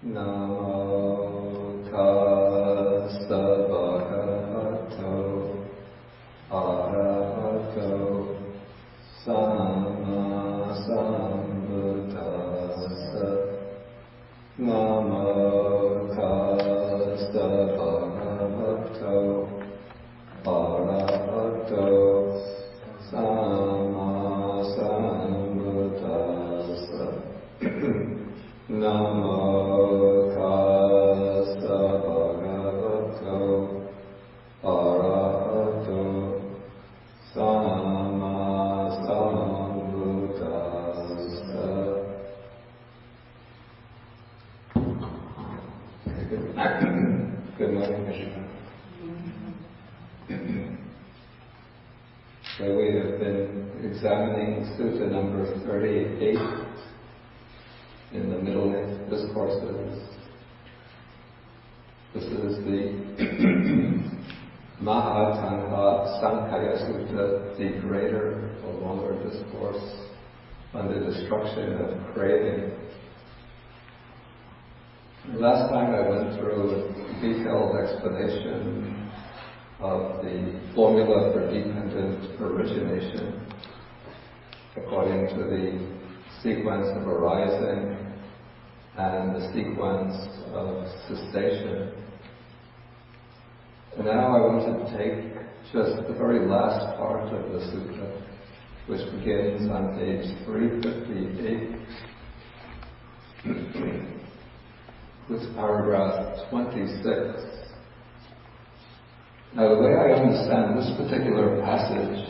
Namo tassa bhagavato arahato sama sambuddhassa. Namo tassa bhagavato arahato sama sambuddhassa. Namo tassa bhagavato arahato sama sambuddhassa. Good morning, everyone. So we have been examining Sutta number 38 in the middle discourses. This is the Mahatanhasankhaya Sutta, the greater or longer discourse on the destruction of craving. Last time I went through a detailed explanation of the formula for dependent origination according to the sequence of arising and the sequence of cessation. And now I want to take just the very last part of the sutta, which begins on page 358 with paragraph 26. Now, the way I understand this particular passage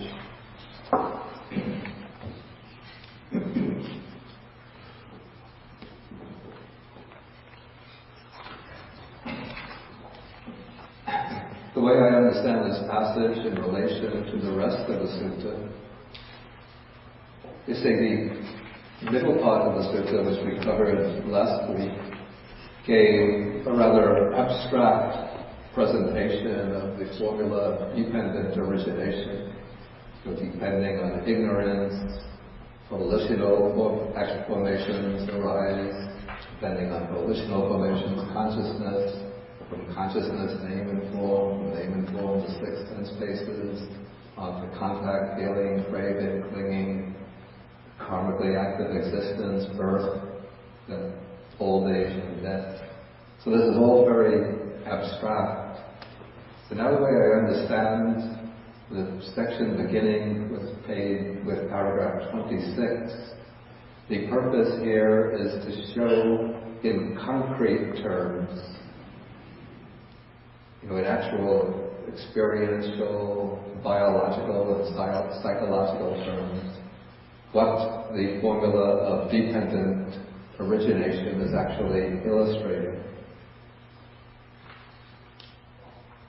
in relation to the rest of the sutta, you see, the middle part of the sutta, which we covered last week, gave a rather abstract presentation of the formula of dependent origination. So depending on ignorance, volitional formations arise. Depending on volitional formations, consciousness. From consciousness, name and form. From name and form, the six sense spaces. To contact, feeling, craving, clinging. Karmically active existence, birth, old age, and death. So this is all very abstract. So now the way I understand the section beginning with paragraph 26, the purpose here is to show in concrete terms, in actual experiential, biological, and psychological terms, what the formula of dependent origination is actually illustrating.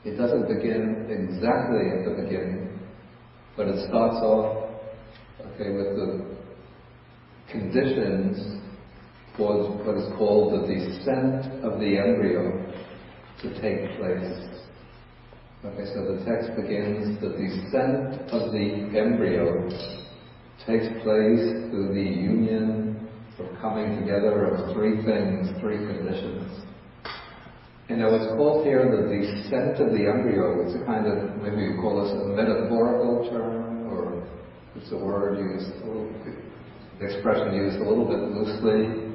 It doesn't begin exactly at the beginning, but it starts off, with the conditions for what is called the descent of the embryo to take place. So the text begins, the descent of the embryo takes place through the union or coming together of three things, three conditions. And now it's called here the descent of the embryo. It's a kind of, maybe you call this a metaphorical term, or it's a word used, the expression used a little bit loosely.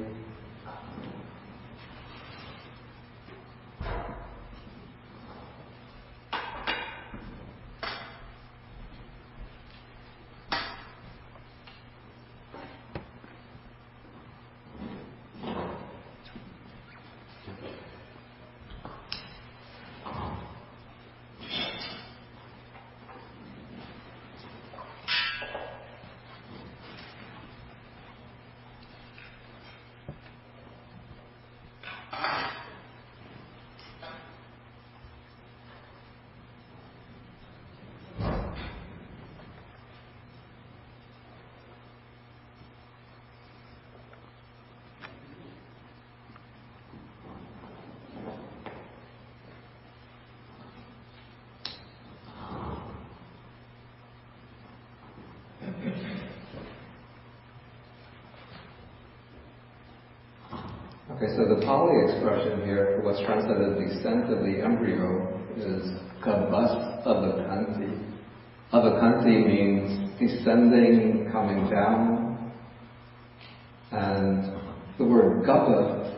Okay, so the Pali expression here, what's translated descent of the embryo, is Gabas-avakanti. Avakanti means descending, coming down. And the word Gaba,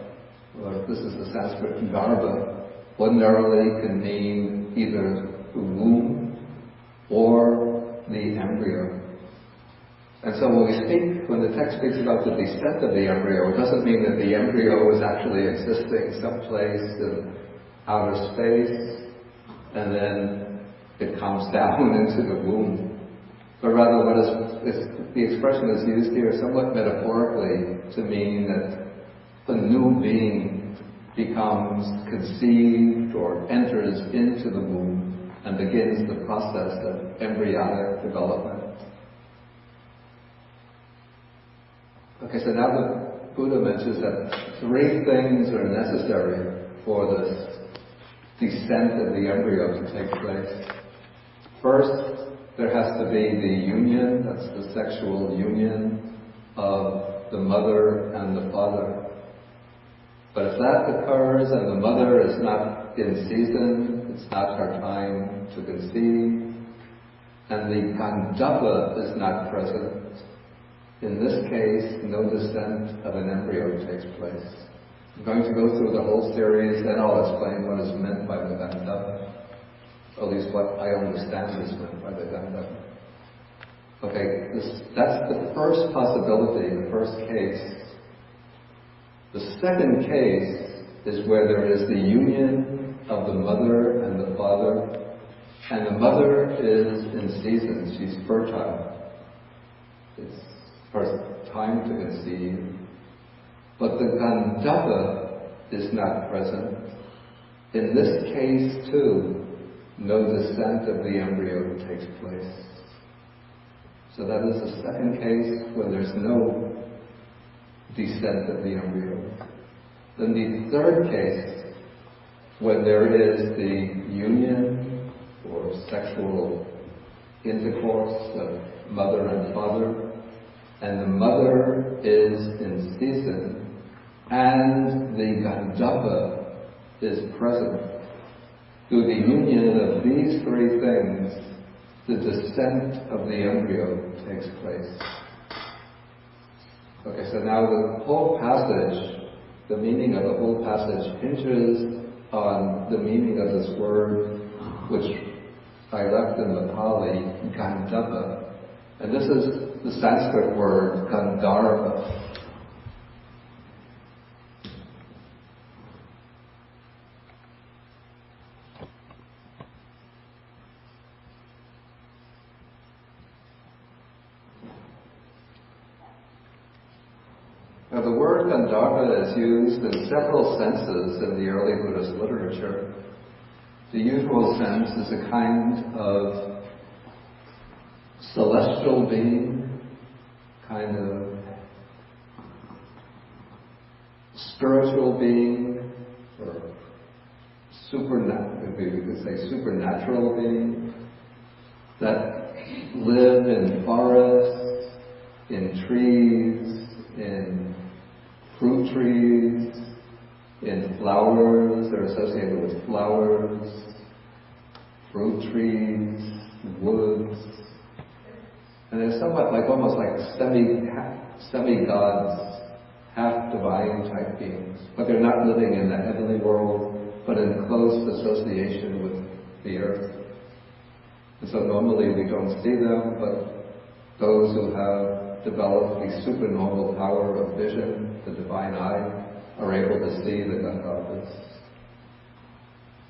or this is the Sanskrit Garbha, ordinarily can mean either the womb or the embryo. And so when the text speaks about the descent of the embryo, it doesn't mean that the embryo is actually existing someplace in outer space and then it comes down into the womb. But rather the expression is used here somewhat metaphorically to mean that a new being becomes conceived or enters into the womb and begins the process of embryonic development. Okay, so now the Buddha mentions that three things are necessary for this descent of the embryo to take place. First, there has to be the union, that's the sexual union of the mother and the father. But if that occurs and the mother is not in season, it's not her time to conceive, and the Gandhapa is not present, in this case, no descent of an embryo takes place. I'm going to go through the whole series, then I'll explain what is meant by the Gandhapa. At least what I understand is meant by the Gandhapa. Okay, that's the first possibility, the first case. The second case is where there is the union of the mother and the father, and the mother is in season, she's fertile. It's her time to conceive. But the Gandhapa is not present. In this case, too, no descent of the embryo takes place. So that is the second case where there's no descent of the embryo. Then the third case, when there is the union or sexual intercourse of mother and father, and the mother is in season, and the Gandhapa is present. Through the union of these three things, the descent of the embryo takes place. Okay, so now the whole passage, the meaning of the whole passage hinges on the meaning of this word, which I left in the Pali, Gandhapa. And this is the Sanskrit word, Gandharva. Now the word Gandharva is used in several senses in the early Buddhist literature. The usual sense is a kind of celestial being, kind of spiritual being, or supernatural, maybe we could say supernatural being, that live in forests, in trees, in fruit trees, in flowers, they're associated with flowers, fruit trees, woods. And they're somewhat like, almost like semi-gods, half-divine type beings. But they're not living in the heavenly world, but in close association with the earth. And so normally we don't see them, but those who have developed the supernormal power of vision, the divine eye, are able to see the Gandharvas.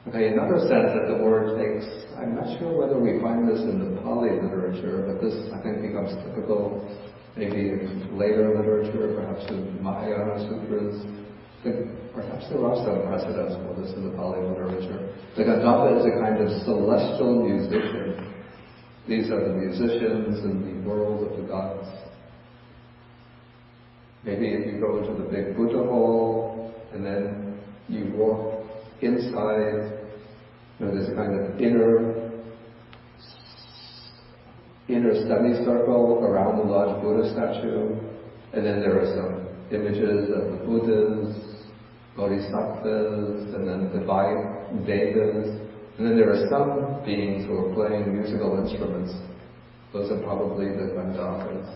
Okay, another sense that the word takes, I'm not sure whether we find this in the Pali literature, but this I think becomes typical maybe in later literature, perhaps in Mahayana sutras. Perhaps there are some precedents for this in the Pali literature. The Gandhapa is a kind of celestial musician. These are the musicians in the world of the gods. Maybe if you go into the big Buddha hall and then you walk inside, there's a kind of inner semicircle around the large Buddha statue, and then there are some images of the Buddhas, bodhisattvas, and then divine devas, and then there are some beings who are playing musical instruments. Those are probably the Gandharvas.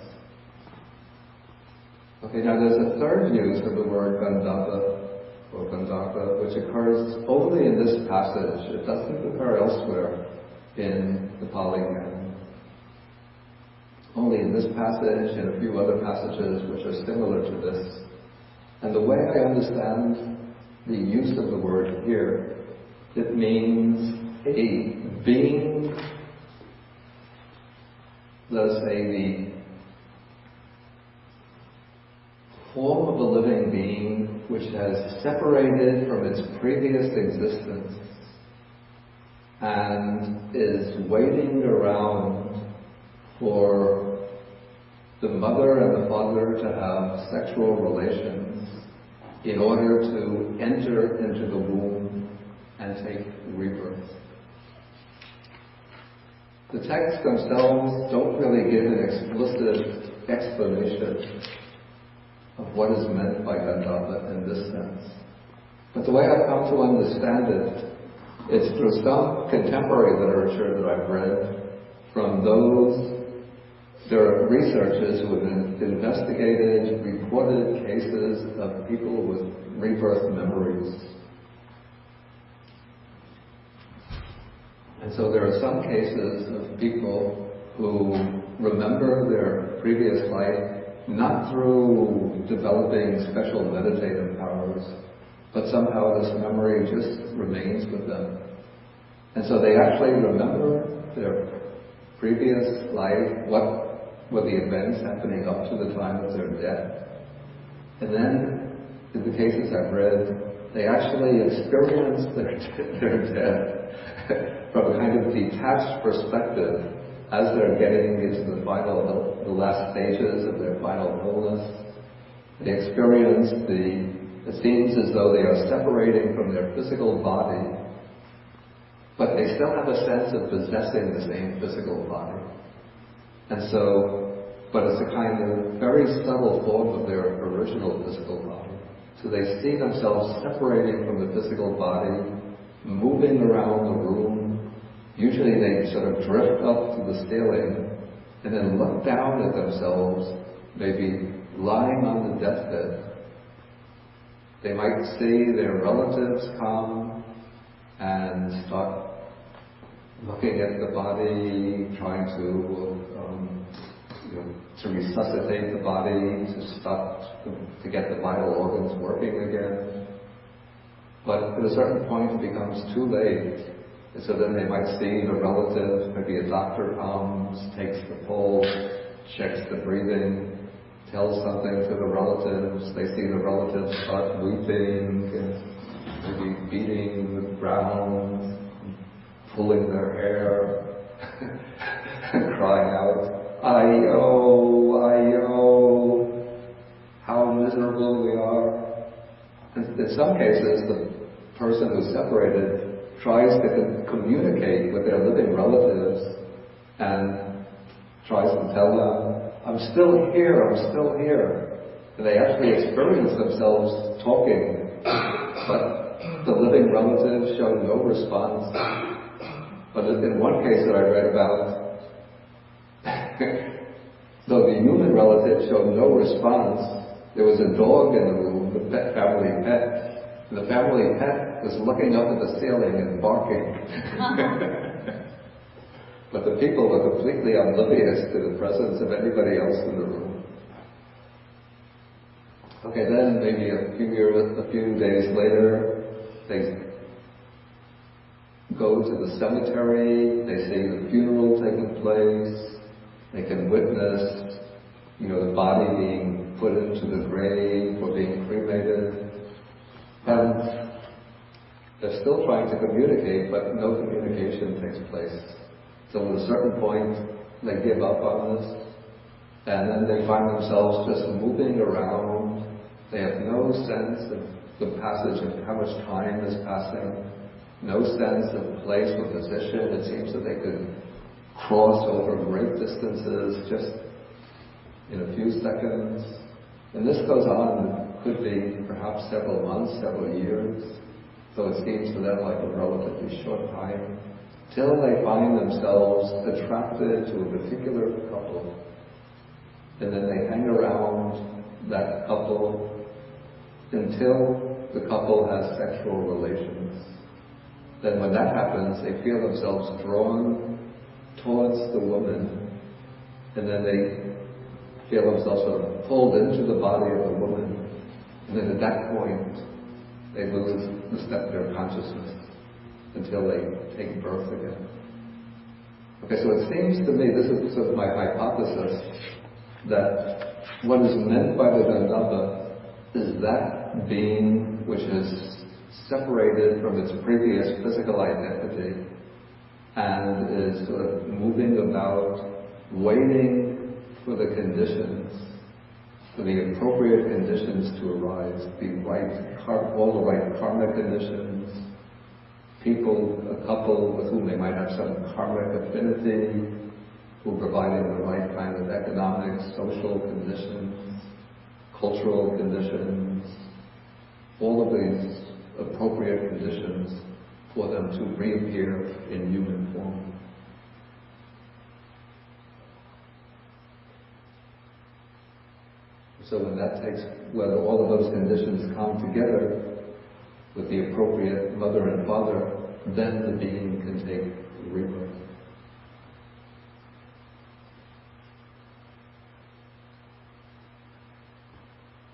Okay, now there's a third use of the word Gandharva, or Gandharva, which occurs only in this passage. It doesn't occur elsewhere in the Pali Canon. Only in this passage and a few other passages which are similar to this. And the way I understand the use of the word here, it means a being, let us say the form of a living being which has separated from its previous existence and is waiting around for the mother and the father to have sexual relations in order to enter into the womb and take rebirth. The texts themselves don't really give an explicit explanation of what is meant by Gandharva in this sense. But the way I've come to understand it is through some contemporary literature that I've read from there are researchers who have investigated reported cases of people with rebirth memories. And so there are some cases of people who remember their previous life not through developing special meditative powers, but somehow this memory just remains with them. And so they actually remember their previous life, what were the events happening up to the time of their death. And then, in the cases I've read, they actually experience their death from a kind of detached perspective as they're getting into the last stages of their final illness. They experience it seems as though they are separating from their physical body, but they still have a sense of possessing the same physical body. And so, but it's a kind of very subtle form of their original physical body. So they see themselves separating from the physical body, moving around the room. Usually they sort of drift up to the ceiling and then look down at themselves, maybe lying on the deathbed. They might see their relatives come and start looking at the body, trying to resuscitate the body, to get the vital organs working again. But at a certain point it becomes too late. And so then they might see the relative, maybe a doctor comes, takes the pulse, checks the breathing, tells something to the relatives. They see the relatives start weeping and maybe beating the ground, pulling their hair, crying out, "Ayo, ayo, how miserable we are." And in some cases, the person who's separated tries to communicate with their living relatives and tries to tell them, "I'm still here, I'm still here." And they actually experience themselves talking, but the living relatives show no response. But in one case that I read about, though the human relative showed no response, there was a dog in the room, the family pet. And the family pet was looking up at the ceiling and barking. But the people were completely oblivious to the presence of anybody else in the room. Okay, then maybe a few days later, they go to the cemetery, they see the funeral taking place, they can witness, the body being put into the grave or being cremated. And they're still trying to communicate, but no communication takes place. So at a certain point, they give up on this, and then they find themselves just moving around. They have no sense of the passage of how much time is passing, no sense of place or position. It seems that they could cross over great distances just in a few seconds. And this goes on could be perhaps several months, several years, so it seems to them like a relatively short time, till they find themselves attracted to a particular couple, and then they hang around that couple until the couple has sexual relations. Then when that happens, they feel themselves drawn towards the woman, and then they feel themselves sort of pulled into the body of the woman, and then at that point they lose the step of their consciousness until they take birth again. Okay, so it seems to me, this is sort of my hypothesis, that what is meant by the Gandhava is that being which is separated from its previous physical identity and is sort of moving about, waiting for the conditions, for the appropriate conditions to arise, all the right karmic conditions, people, a couple with whom they might have some karmic affinity, who are providing the right kind of economic, social conditions, cultural conditions, all of these appropriate conditions for them to reappear in human form. So when all of those conditions come together with the appropriate mother and father, then the being can take rebirth.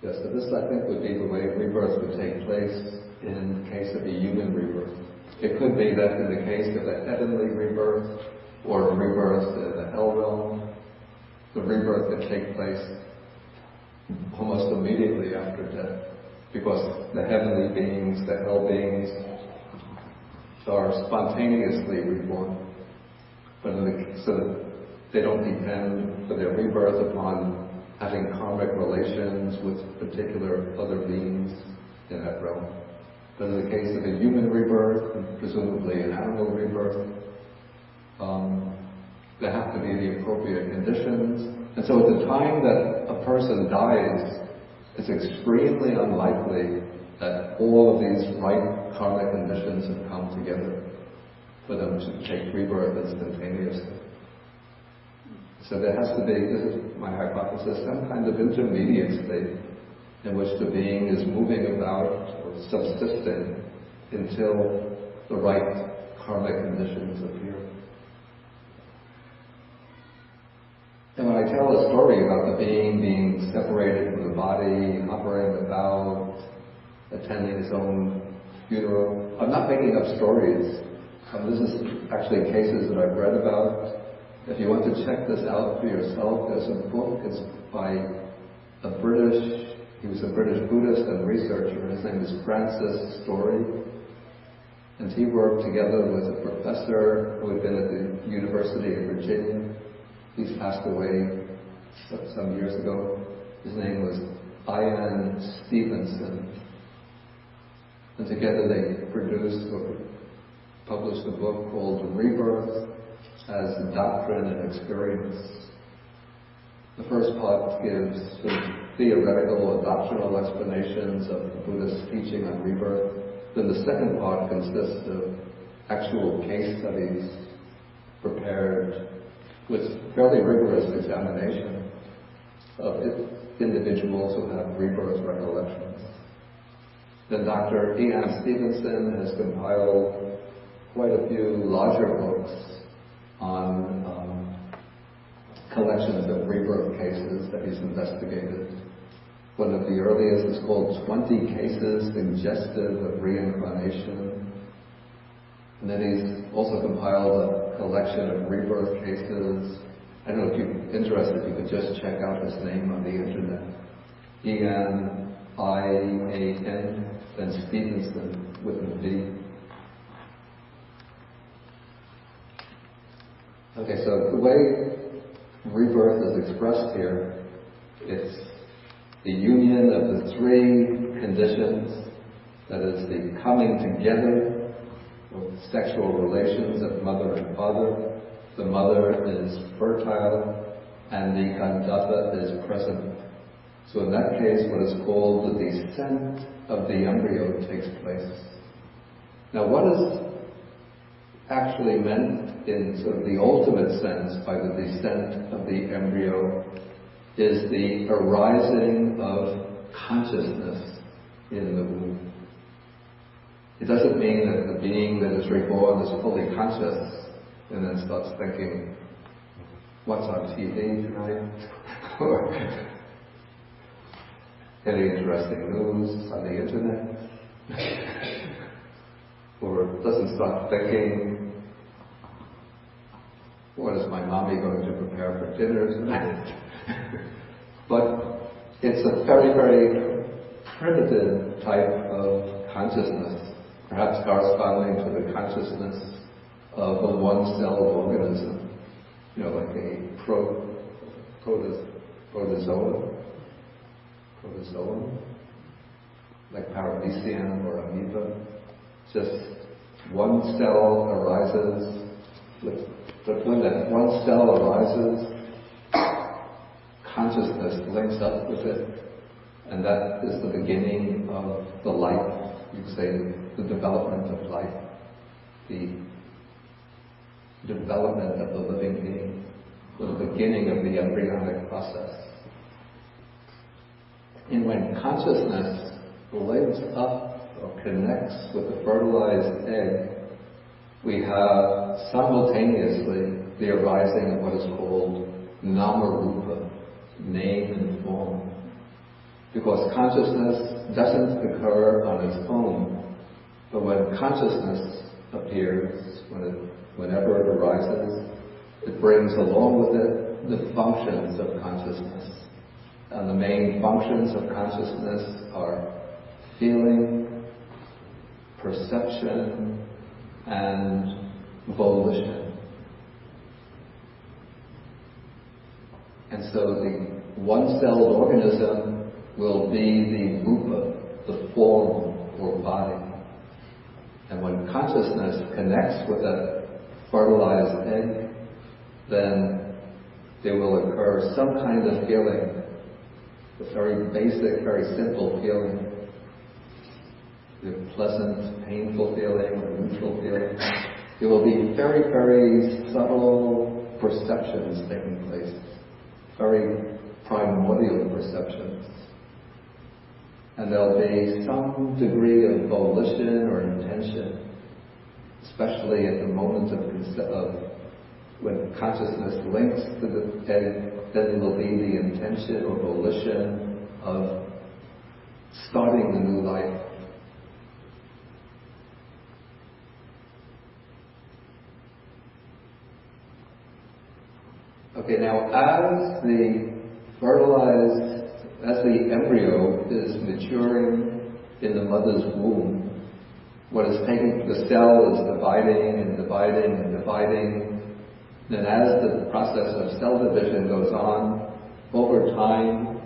Yes, so this I think would be the way rebirth would take place in case of a human rebirth. It could be that in the case of a heavenly rebirth or a rebirth in the hell realm, the rebirth could take place almost immediately after death, because the heavenly beings, the hell beings, are spontaneously reborn. But so that they don't depend for their rebirth upon having karmic relations with particular other beings in that realm. But in the case of a human rebirth, and presumably an animal rebirth, there have to be the appropriate conditions. And so at the time that a person dies, it's extremely unlikely that all of these right karmic conditions have come together for them to take rebirth instantaneously. So there has to be, this is my hypothesis, some kind of intermediate state in which the being is moving about or subsisting until the right karmic conditions appear. And when I tell a story about the being being separated from the body, hovering about, attending his own funeral, I'm not making up stories. This is actually cases that I've read about. If you want to check this out for yourself, there's a book. It's by he was a British Buddhist and researcher. His name is Francis Story. And he worked together with a professor who had been at the University of Virginia. He's passed away some years ago. His name was Ian Stevenson. And together they published a book called Rebirth as Doctrine and Experience. The first part gives sort of theoretical or doctrinal explanations of the Buddhist teaching on rebirth. Then the second part consists of actual case studies prepared with fairly rigorous examination of individuals who have rebirth recollections. Then Dr. Ian Stevenson has compiled quite a few larger books on collections of rebirth cases that he's investigated. One of the earliest is called 20 Cases Suggestive of Reincarnation. And then he's also compiled a collection of rebirth cases. I don't know if you're interested, you could just check out his name on the internet. Ian, I-A-N, then Stevenson with a V. Okay, so the way rebirth is expressed here, it's the union of the three conditions, that is the coming together of sexual relations of mother and father. The mother is fertile and the Gandhava is present. So in that case, what is called the descent of the embryo takes place. Now what is actually meant in sort of the ultimate sense by the descent of the embryo is the arising of consciousness in the womb. It doesn't mean that the being that is reborn is fully conscious and then starts thinking, what's on TV tonight? Or any interesting news on the internet? Or doesn't start thinking, what is my mommy going to prepare for dinner tonight? But it's a very, very primitive type of consciousness, perhaps corresponding to the consciousness of a one-celled organism, like a protozoan, like paramecium or amoeba. Just one cell arises, but when that one cell arises, consciousness links up with it, and that is the beginning of the life, you could say, the development of life, the development of the living being, the beginning of the embryonic process. And when consciousness links up or connects with the fertilized egg, we have simultaneously the arising of what is called nama-rupa, name and form. Because consciousness doesn't occur on its own, but when consciousness appears, whenever it arises, it brings along with it the functions of consciousness. And the main functions of consciousness are feeling, perception, and volition. And so the one-celled organism will be the rupa, the form or body. And when consciousness connects with a fertilized egg, then there will occur some kind of feeling, a very basic, very simple feeling, the pleasant, painful feeling, or neutral feeling. There will be very, very subtle perceptions taking place, very primordial perceptions. And there'll be some degree of volition or intention, especially at the moment of when consciousness links to the egg, then will be the intention or volition of starting the new life. Okay, now as the embryo is maturing in the mother's womb, the cell is dividing and dividing and dividing. Then as the process of cell division goes on, over time,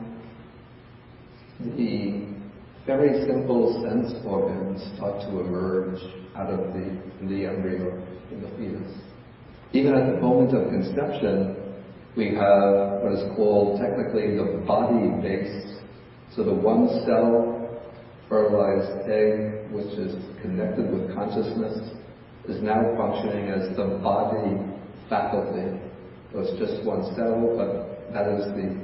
the very simple sense organs start to emerge out of the embryo, in the fetus. Even at the moment of conception, we have what is called technically the body base. So the one cell fertilized egg, which is connected with consciousness, is now functioning as the body faculty. So it's just one cell, but that is the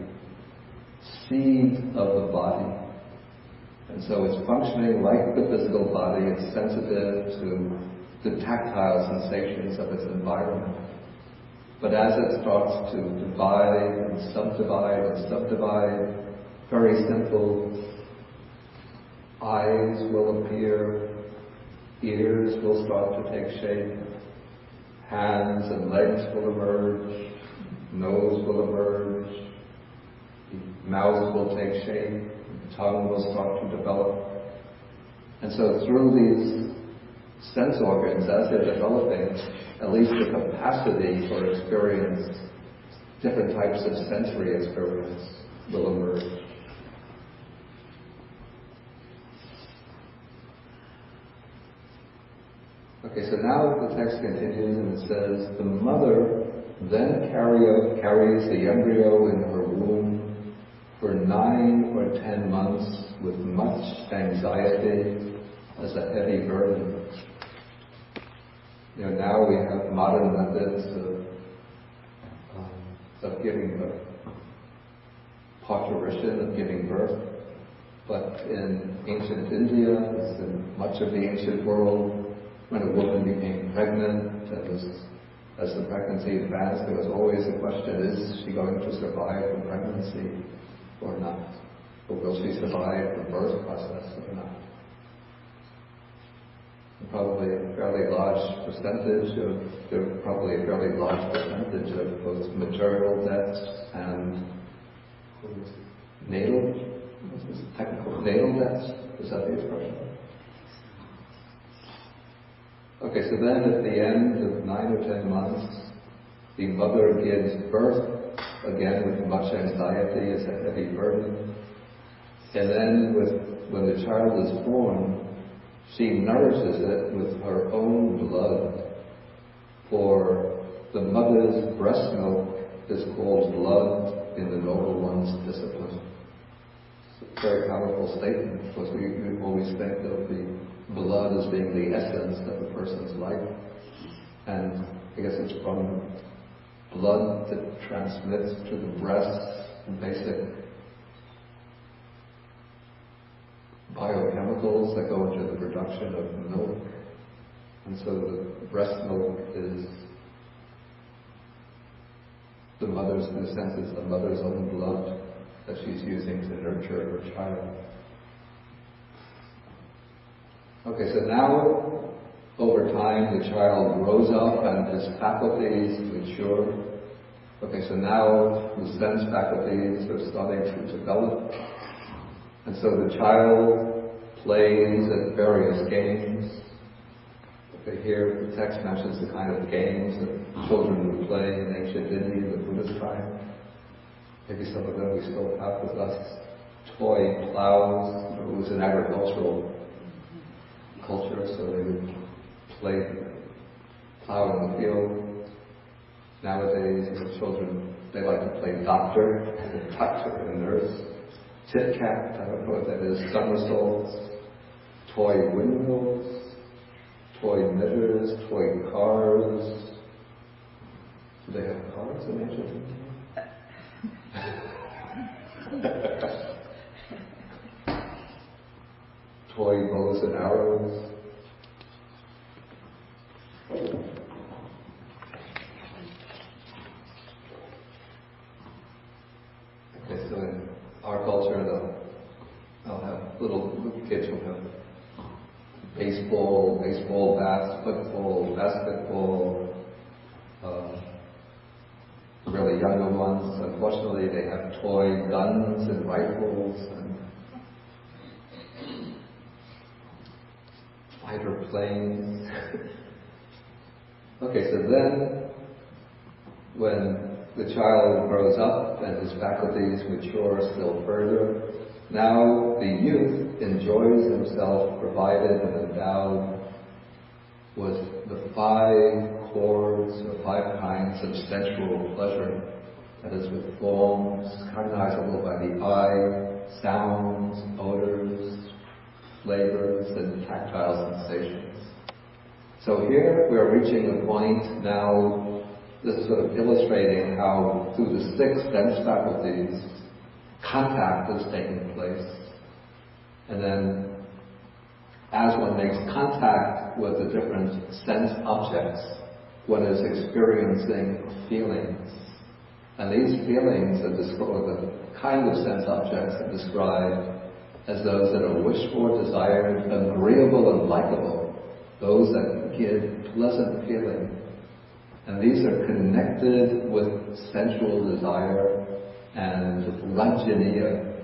seed of the body. And so it's functioning like the physical body. It's sensitive to the tactile sensations of its environment. But as it starts to divide and subdivide, very simple, eyes will appear, ears will start to take shape, hands and legs will emerge, nose will emerge, the mouth will take shape, the tongue will start to develop. And so through these sense organs, as they're developing, at least the capacity for experience, different types of sensory experience will emerge. Okay, so now the text continues and it says, the mother then carries the embryo in her womb for 9 or 10 months with much anxiety as a heavy burden. Now we have modern methods of giving birth, parturition, of giving birth. But in ancient India, as in much of the ancient world, when a woman became pregnant, as the pregnancy advanced, there was always the question, is she going to survive the pregnancy or not? Or will she survive the birth process or not? And probably a fairly large percentage of both maternal deaths and natal deaths. Is that the expression? Okay, so then at the end of 9 or 10 months, the mother gives birth, again with much anxiety as a heavy burden. And then when the child is born, she nourishes it with her own blood. For the mother's breast milk is called blood in the Noble One's discipline. It's a very powerful statement, because we always think of the blood as being the essence of a person's life. And I guess it's from blood that transmits to the breasts basic biochemicals that go into the production of milk. And so the breast milk is the mother's, in a sense, it's the mother's own blood that she's using to nurture her child. Okay, so now, over time, the child grows up and his faculties mature. Okay, so now the sense faculties are starting to develop. And so the child plays at various games. Okay, here the text mentions the kind of games that children would play in ancient India, the Buddhist time. Maybe some of them we still have with us. Toy plows. It was an agricultural culture, so they would plow in the field. Nowadays, children, they like to play doctor and nurse. Tit-cat, I don't know what that is, somersaults, toy windmills, toy knitters, toy cars. Do they have cars in ancient India? Toy bows and arrows. Okay, so in our culture, they'll have little kids will have baseball bats, football, basketball. Really younger ones, unfortunately, they have toy guns and rifles and fighter planes. Okay, so then when the child grows up and his faculties mature still further, now the youth enjoys himself provided and endowed with the 5 chords or 5 kinds of sensual pleasure, that is with forms cognizable by the eye, sounds, odors, flavors, and tactile sensations. So here we are reaching a point now, this is sort of illustrating how through the 6 sense faculties, contact is taking place. And then as one makes contact with the different sense objects, one is experiencing feelings. And these feelings are described, the kind of sense objects are described as those that are wished for, desired, agreeable, and likable, those that give pleasant feeling. And these are connected with sensual desire and rajaniya.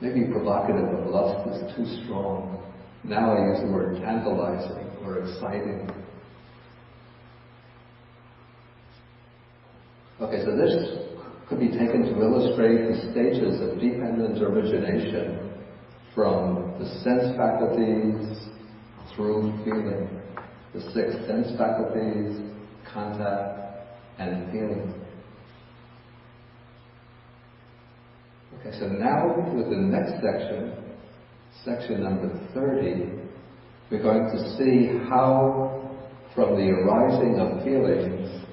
Maybe provocative of lust is too strong. Now I use the word tantalizing or exciting. Okay, so this could be taken to illustrate the stages of dependent origination from the sense faculties through feeling. The 6 sense faculties, contact, and feeling. Okay, so now with the next section, section number 30, we're going to see how from the arising of feelings,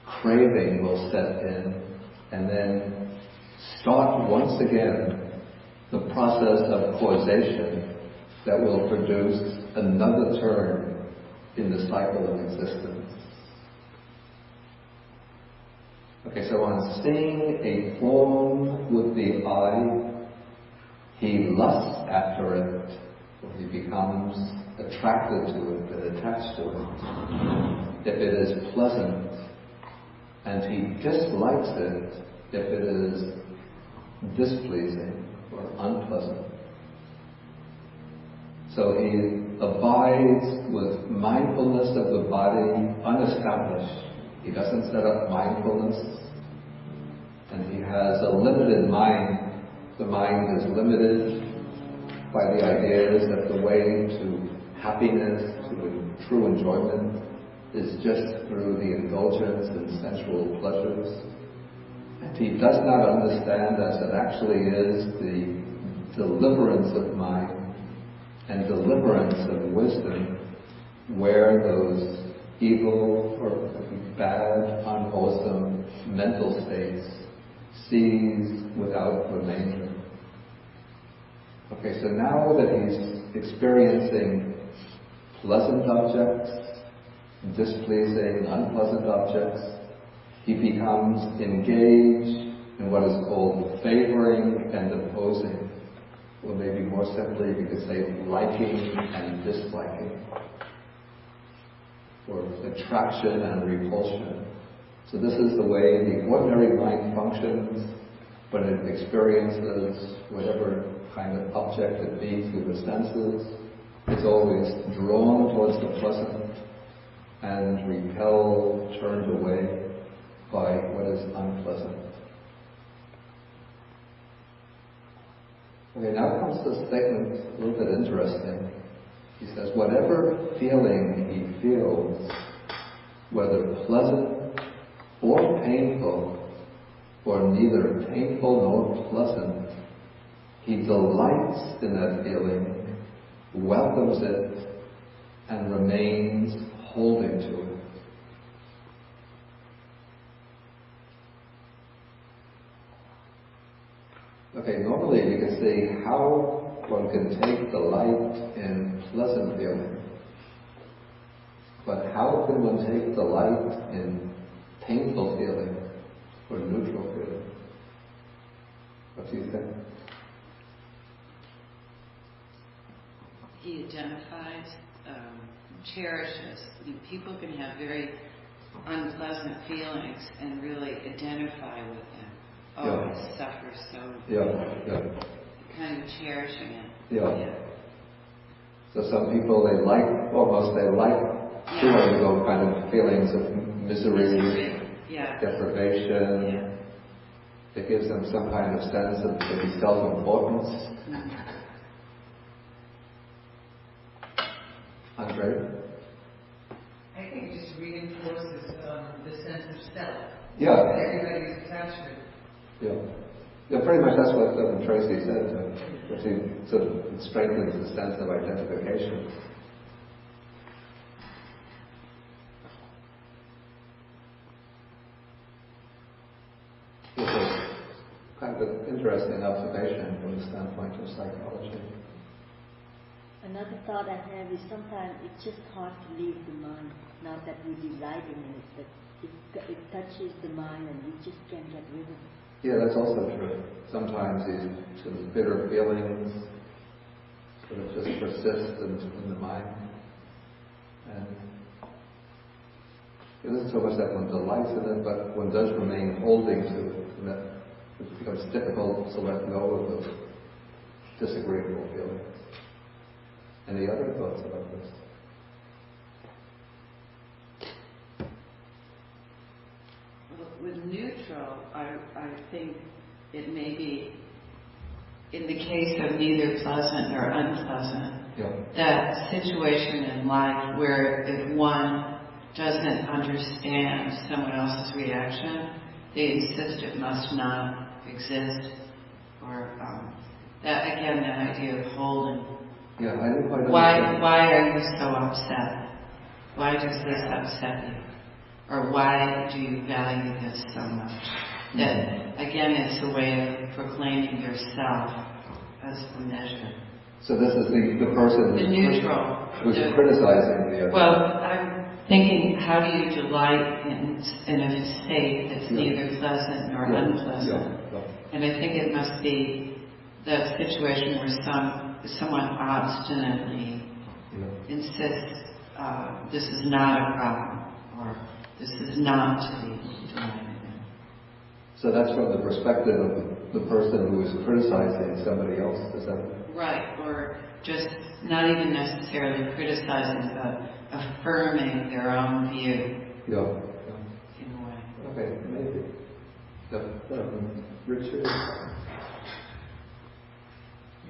craving will set in, and then start once again the process of causation that will produce another turn in the cycle of existence. Okay, so on seeing a form with the eye, he lusts after it, or he becomes attracted to it and attached to it. If it is pleasant, and he dislikes it if it is displeasing or unpleasant. So he abides with mindfulness of the body unestablished. He doesn't set up mindfulness, and he has a limited mind. The mind is limited by the ideas that the way to happiness, to true enjoyment, is just through the indulgence in sensual pleasures. And he does not understand as it actually is the deliverance of mind and deliverance of wisdom, where those evil or bad, unwholesome mental states cease without remainder. Okay, so now that he's experiencing pleasant objects, displeasing, unpleasant objects, he becomes engaged in what is called favoring and opposing. Or maybe more simply, we could say liking and disliking, or attraction and repulsion. So this is the way the ordinary mind functions when it experiences whatever kind of object it meets through the senses. It's always drawn towards the pleasant and repelled, turned away by what is unpleasant. Okay, now comes the statement a little bit interesting. He says, whatever feeling he feels, whether pleasant or painful, or neither painful nor pleasant, he delights in that feeling, welcomes it, and remains holding to it. Okay, normally you can see how one can take delight in pleasant feeling, but how can one take delight in painful feeling or neutral feeling? What do you think? He identifies, cherishes. People can have very unpleasant feelings and really identify with them. Oh, I suffer so. Kind of cherishing it. So some people they like feeling those kind of feelings of misery. Deprivation. It gives them some kind of sense of maybe self-importance. Andre? I think it just reinforces the sense of self. Everybody's attachment. Pretty much that's what Tracy said. It sort of strengthens the sense of identification. It's a kind of interesting observation from the standpoint of psychology. Another thought I have is sometimes it's just hard to leave the mind, not that we delight in it, but it touches the mind and we just can't get rid of it. Yeah, that's also true. Sometimes these sort of bitter feelings sort of just persist in the mind. And it isn't so much that one delights in it, but one does remain holding to it. And that it becomes difficult to let go of those disagreeable feelings. Any other thoughts about this? With neutral, I think it may be, in the case of neither pleasant or unpleasant, that situation in life where if one doesn't understand someone else's reaction, they insist it must not exist. or that again, that idea of holding. Yeah, I didn't quite understand. Why are you so upset? Why does this upset you? Or why do you value this so much? That again, it's a way of proclaiming yourself as the measure. So this is the person the neutral who's criticizing the other. Well, I'm thinking, how do you delight in a state that's neither pleasant nor unpleasant? And I think it must be the situation where someone obstinately insists this is not a problem, or this is not to be delighted in. So that's from the perspective of the person who is criticizing somebody else, is that? Right, or just not even necessarily criticizing, but affirming their own view. Yeah. In a way. Okay, maybe. Richard?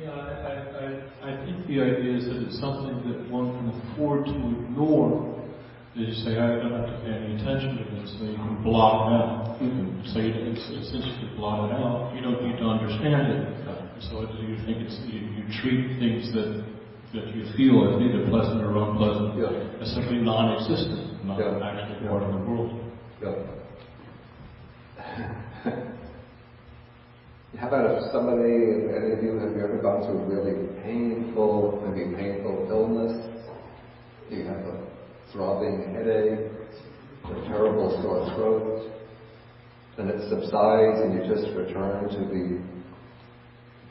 Yeah, I think the idea is that it's something that one can afford to ignore. As you say, I don't have to pay any attention to this, so you can blot it out. You can say it's essentially blot it out. You don't need to understand it. So do you think you treat things that you feel as either pleasant or unpleasant as simply non-existent, not actually part of the world. How about if any of you, have you ever gone through really painful illness? You have a throbbing headache, a terrible sore throat, and it subsides and you just return to the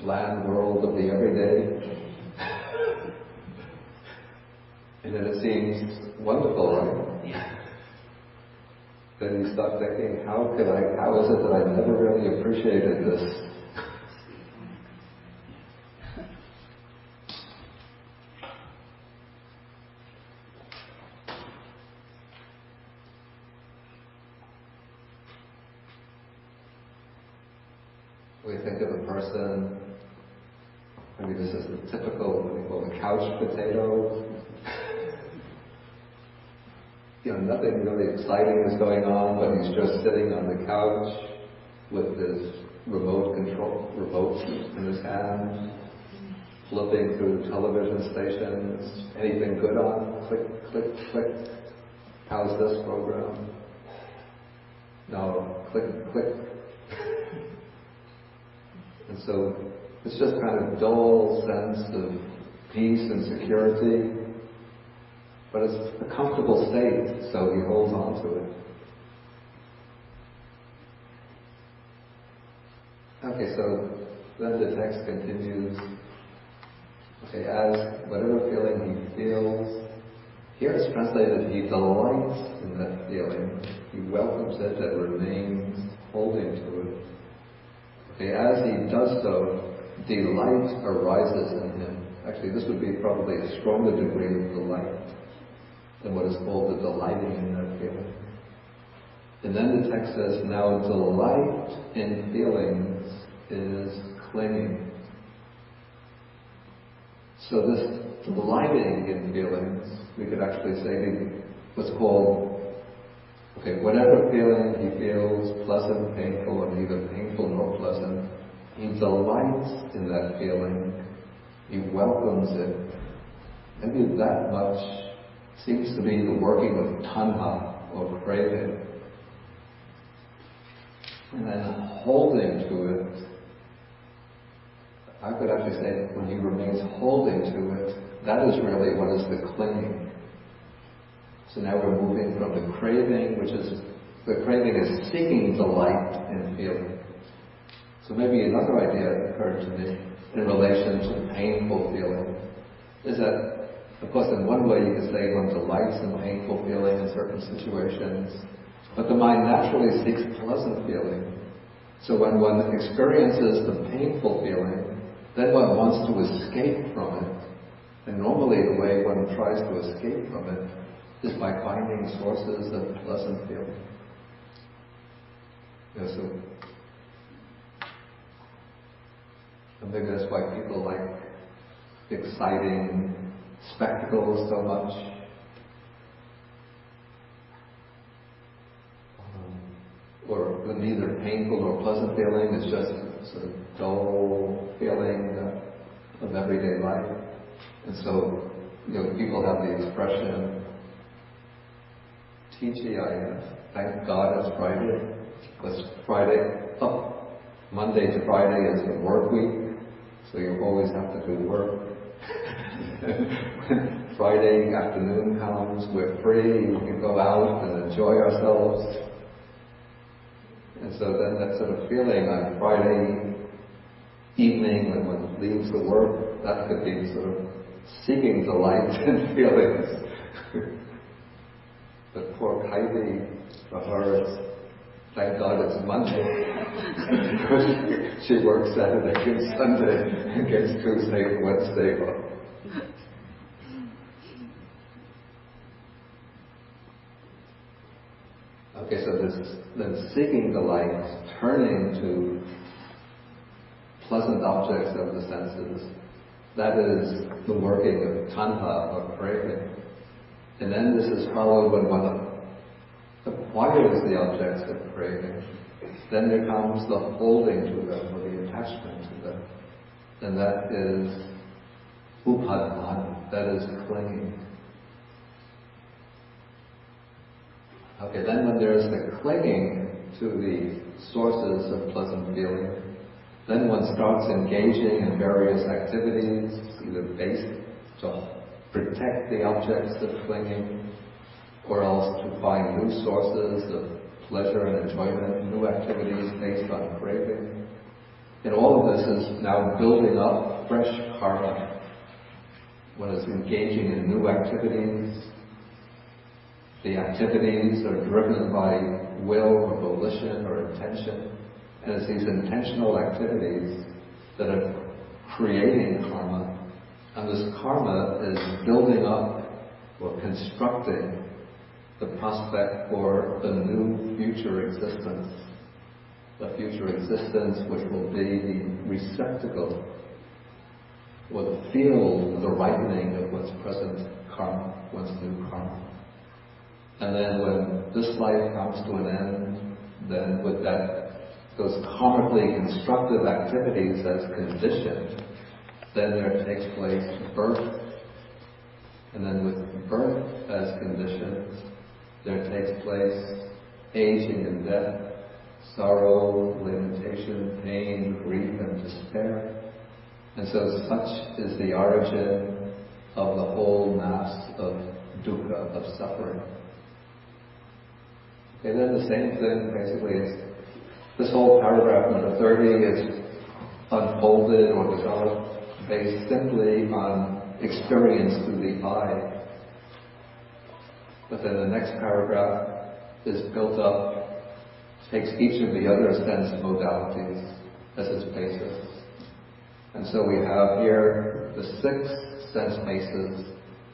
bland world of the everyday. And then it seems wonderful, right? Yeah. Then you start thinking, how is it that I never really appreciated this? We think of a person, maybe this is the typical, what we call the couch potato. Nothing really exciting is going on, but he's just sitting on the couch with his remote in his hand, flipping through television stations. Anything good on? Click, click, click. How's this program? No, click, click. And so it's just kind of dull sense of peace and security. But it's a comfortable state, so he holds on to it. Okay, so then the text continues. Okay, as whatever feeling he feels, here it's translated, he delights in that feeling. He welcomes it and remains holding to it. Okay, as he does so, delight arises in him. Actually, this would be probably a stronger degree of delight than what is called the delighting in that feeling. And then the text says, now delight in feelings is clinging. So this delighting in feelings, we could actually say what's called, whatever feeling he feels, pleasant, painful, or neither painful nor pleasant, he delights in that feeling, he welcomes it. Maybe that much seems to be the working of tanha, or craving. And then holding to it, I could actually say when he remains holding to it, that is really what is the clinging. So now we're moving from the craving, the craving is seeking delight in feeling. So maybe another idea occurred to me in relation to painful feeling, is that of course, in one way you could say one delights in painful feeling in certain situations, but the mind naturally seeks pleasant feeling. So when one experiences the painful feeling, then one wants to escape from it. And normally the way one tries to escape from it is by finding sources of pleasant feeling. So maybe that's why people like exciting spectacles so much. Or neither painful nor pleasant feeling is just sort of dull feeling of everyday life. And so, people have the expression, TGIF, thank God it's Friday. Because Monday to Friday is the work week, so you always have to do work. When Friday afternoon comes, we're free, we can go out and enjoy ourselves. And so then that sort of feeling on Friday evening when one leaves the work, that could be sort of seeking delight in feelings. But poor Heidi, for her, thank God it's Monday. Because she works Saturday and Sunday and gets Tuesday and Wednesday off. Okay, so then seeking delight, turning to pleasant objects of the senses, that is the working of tanha, or craving. And then this is followed when one acquires the objects of craving. Then there comes the holding to them, or the attachment to them. And that is upadana, that is clinging. Okay, then when there is the clinging to the sources of pleasant feeling, then one starts engaging in various activities, either based to protect the objects of clinging, or else to find new sources of pleasure and enjoyment, new activities based on craving. And all of this is now building up fresh karma. One is engaging in new activities. The activities are driven by will or volition or intention. And it's these intentional activities that are creating karma. And this karma is building up or constructing the prospect for a new future existence. A future existence which will be the receptacle or the field, the ripening of one's present karma, one's new karma. And then when this life comes to an end, then with those karmically constructive activities as conditioned, then there takes place birth. And then with birth as conditions, there takes place aging and death, sorrow, lamentation, pain, grief, and despair. And so such is the origin of the whole mass of dukkha, of suffering. Okay, then the same thing basically is, this whole paragraph number 30 is unfolded or developed based simply on experience through the eye. But then the next paragraph is built up, takes each of the other sense modalities as its basis. And so we have here the 6 sense bases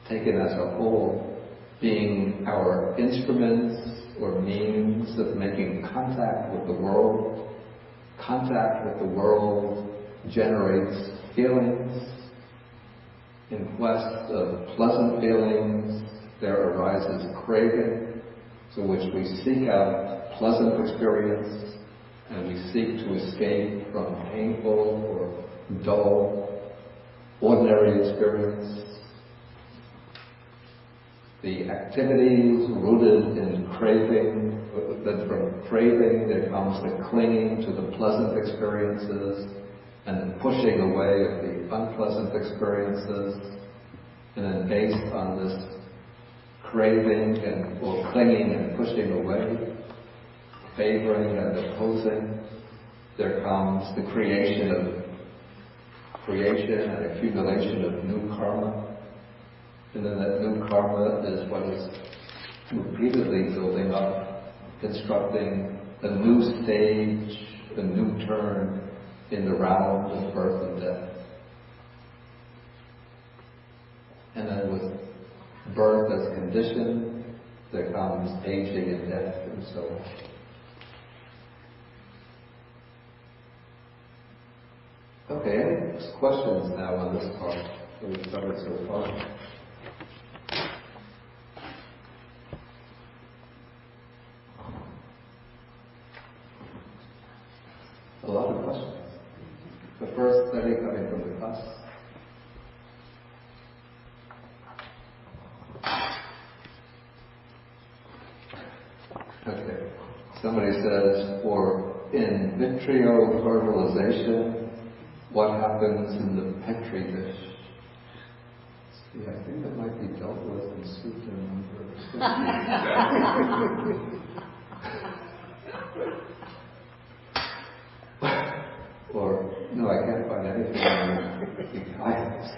taken as a whole, being our instruments or means of making contact with the world. Contact with the world generates feelings. In quest of pleasant feelings, there arises craving, to which we seek out pleasant experience, and we seek to escape from painful or dull, ordinary experience. The activities rooted in craving, then from craving there comes the clinging to the pleasant experiences and the pushing away of the unpleasant experiences. And then based on this craving or clinging and pushing away, favoring and opposing, there comes the creation and accumulation of new karma. And then that new karma is what is repeatedly building up, constructing a new stage, a new turn in the round of birth and death. And then with birth as condition, there comes aging and death and so on. Okay, any questions now on this part that we've covered so far? A lot of questions. Any coming from the class? Okay. Somebody says, for in vitro fertilization, what happens in the petri dish? See, I think that might be dealt with in Sutta number 50. Or, no, I can't find anything in the guidance.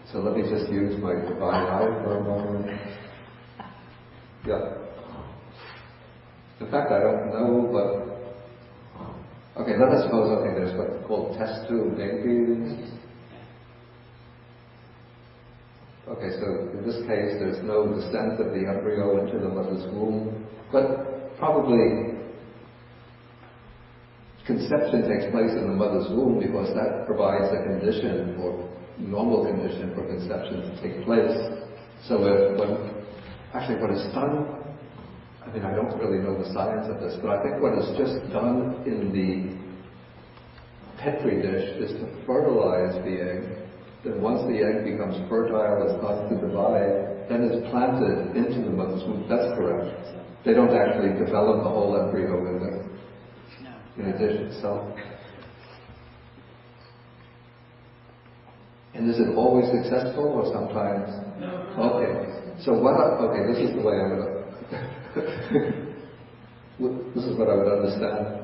So let me just use my divine eye for a moment. Yeah. In fact, I don't know, but okay, let us suppose, okay, there's what's called test tube babies. Okay, so in this case, there's no descent of the embryo into the mother's womb, but probably conception takes place in the mother's womb because that provides a condition, or normal condition for conception to take place. So what is done, I mean, I don't really know the science of this, but I think what is just done in the petri dish is to fertilize the egg. Then once the egg becomes fertile and starts to divide, then it's planted into the mother's womb. That's correct. They don't actually develop the whole embryo in the dish itself. And is it always successful or sometimes? No. Okay. So this is the way I would this is what I would understand.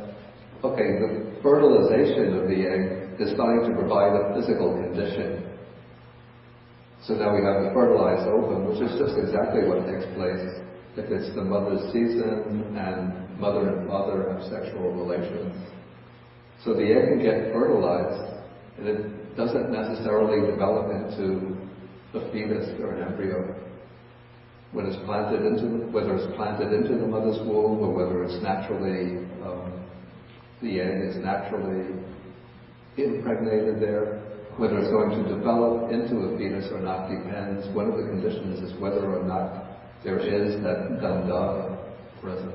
Okay, the fertilization of the egg is going to provide a physical condition. So now we have the fertilized ovum, which is just exactly what takes place if it's the mother's season and mother and father have sexual relations. So the egg can get fertilized, and it doesn't necessarily develop into a fetus or an embryo. When it's planted whether it's planted into the mother's womb or whether it's naturally, the egg is naturally impregnated there, whether it's going to develop into a fetus or not depends. One of the conditions is whether or not there is that gandhava present.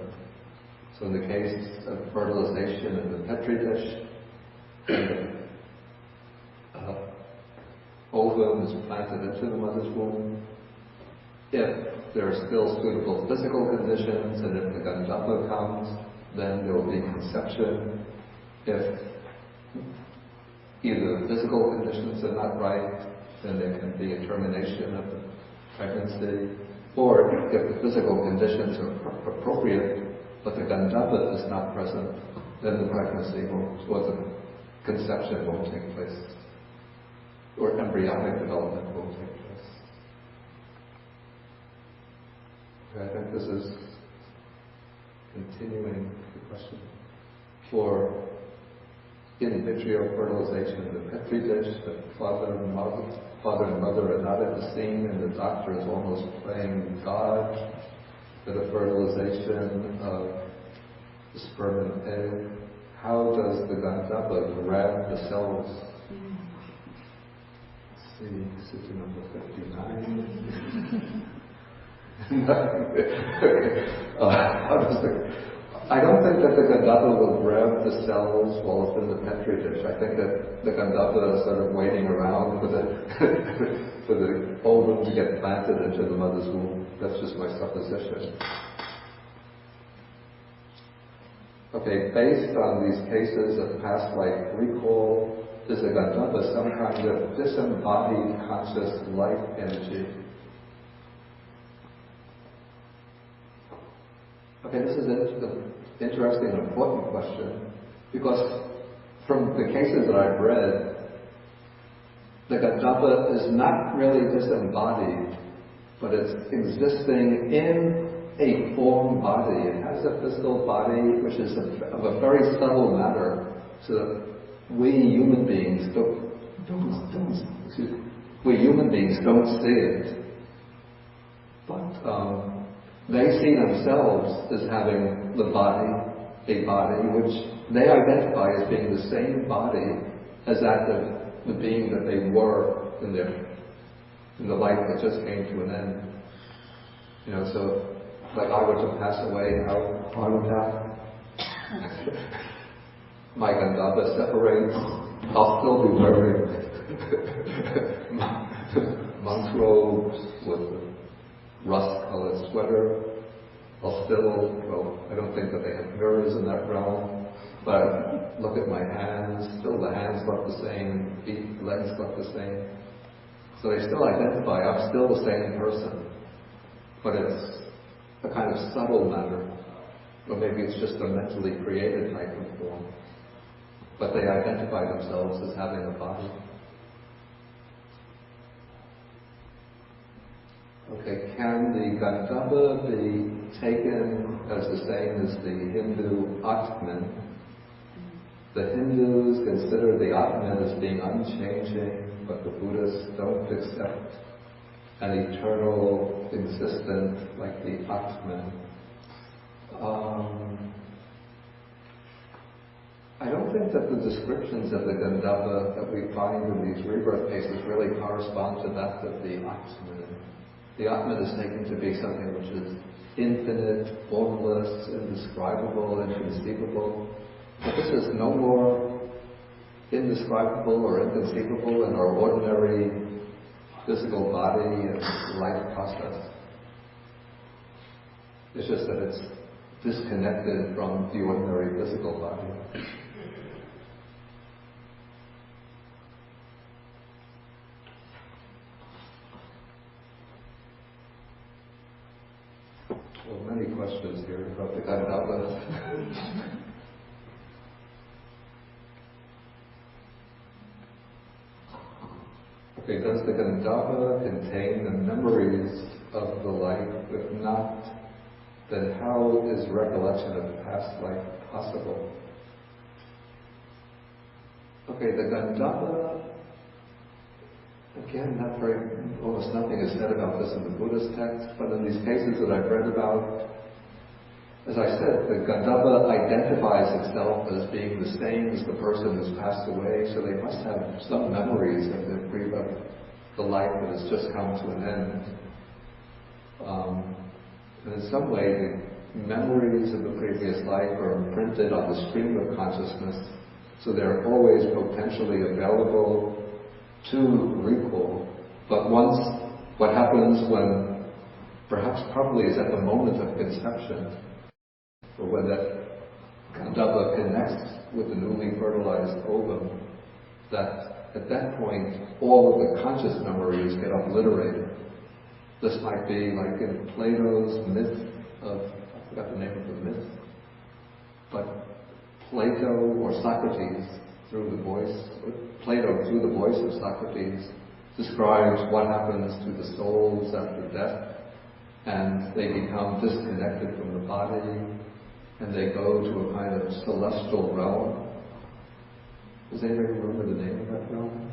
So in the case of fertilization in the petri dish, the ovum is planted into the mother's womb. If there are still suitable physical conditions, and if the gandhava comes, then there will be conception. If either the physical conditions are not right, then there can be a termination of the pregnancy. Or if the physical conditions are appropriate, but the gandhava is not present, then the pregnancy or the conception won't take place, or embryonic development won't take place. I think this is continuing the question. For in vitro fertilization in the petri dish, the father and mother are not at the scene, and the doctor is almost playing God for the fertilization of the sperm and egg. How does the gandhava grab the cells? Let's see, Sutta number 59. I don't think that the gandhava will grab the cells while it's in the petri dish. I think that the gandhava is sort of waiting around for the ovum to get planted into the mother's womb. That's just my supposition. Okay, based on these cases of past life recall, is the gandhava some kind of disembodied conscious life energy? Okay, this is an interesting and important question, because from the cases that I've read, the gandhava is not really disembodied, but it's existing in a form body. It has a physical body which is of a very subtle matter, so that we human beings don't see it. But they see themselves as having a body which they identify as being the same body as that of the being that they were in the life that just came to an end. You know, so like I were to pass away, how I would have my gandhava separates I'll still be wearing monk robes with a rust-colored sweater. I'll still, well, I don't think that they have mirrors in that realm, but I look at my hands, still the hands look the same, feet, legs look the same. So they still identify, I'm still the same person, but it's a kind of subtle matter, or maybe it's just a mentally created type of form. But they identify themselves as having a body. Okay, can the Gandhava be taken as the same as the Hindu Atman? The Hindus consider the Atman as being unchanging, but the Buddhists don't accept an eternal existence like the Atman. I don't think that the descriptions of the Gandhava that we find in these rebirth cases really correspond to that of the Atman. The Atman is taken to be something which is infinite, formless, indescribable, inconceivable. But this is no more indescribable or inconceivable in our ordinary physical body and life process. It's just that it's disconnected from the ordinary physical body. Well, many questions here about the Gandhava. Okay, does the Gandhava contain the memories of the life? If not, then how is recollection of the past life possible? Okay, the Gandhava, again, almost nothing is said about this in the Buddhist text, but in these cases that I've read about, as I said, the Gandhava identifies itself as being the same as the person who's passed away, so they must have some memories of the life that has just come to an end. And in some way, the memories of the previous life are imprinted on the stream of consciousness, so they're always potentially available to recall. But what happens when, perhaps probably is at the moment of conception, or when that Gandhava connects with the newly fertilized ovum, that at that point all of the conscious memories get obliterated. This might be like in Plato's myth of, I forgot the name of the myth, but Plato or Socrates, through the voice of Socrates, describes what happens to the souls after death, and they become disconnected from the body, and they go to a kind of celestial realm. Does anybody remember the name of that realm?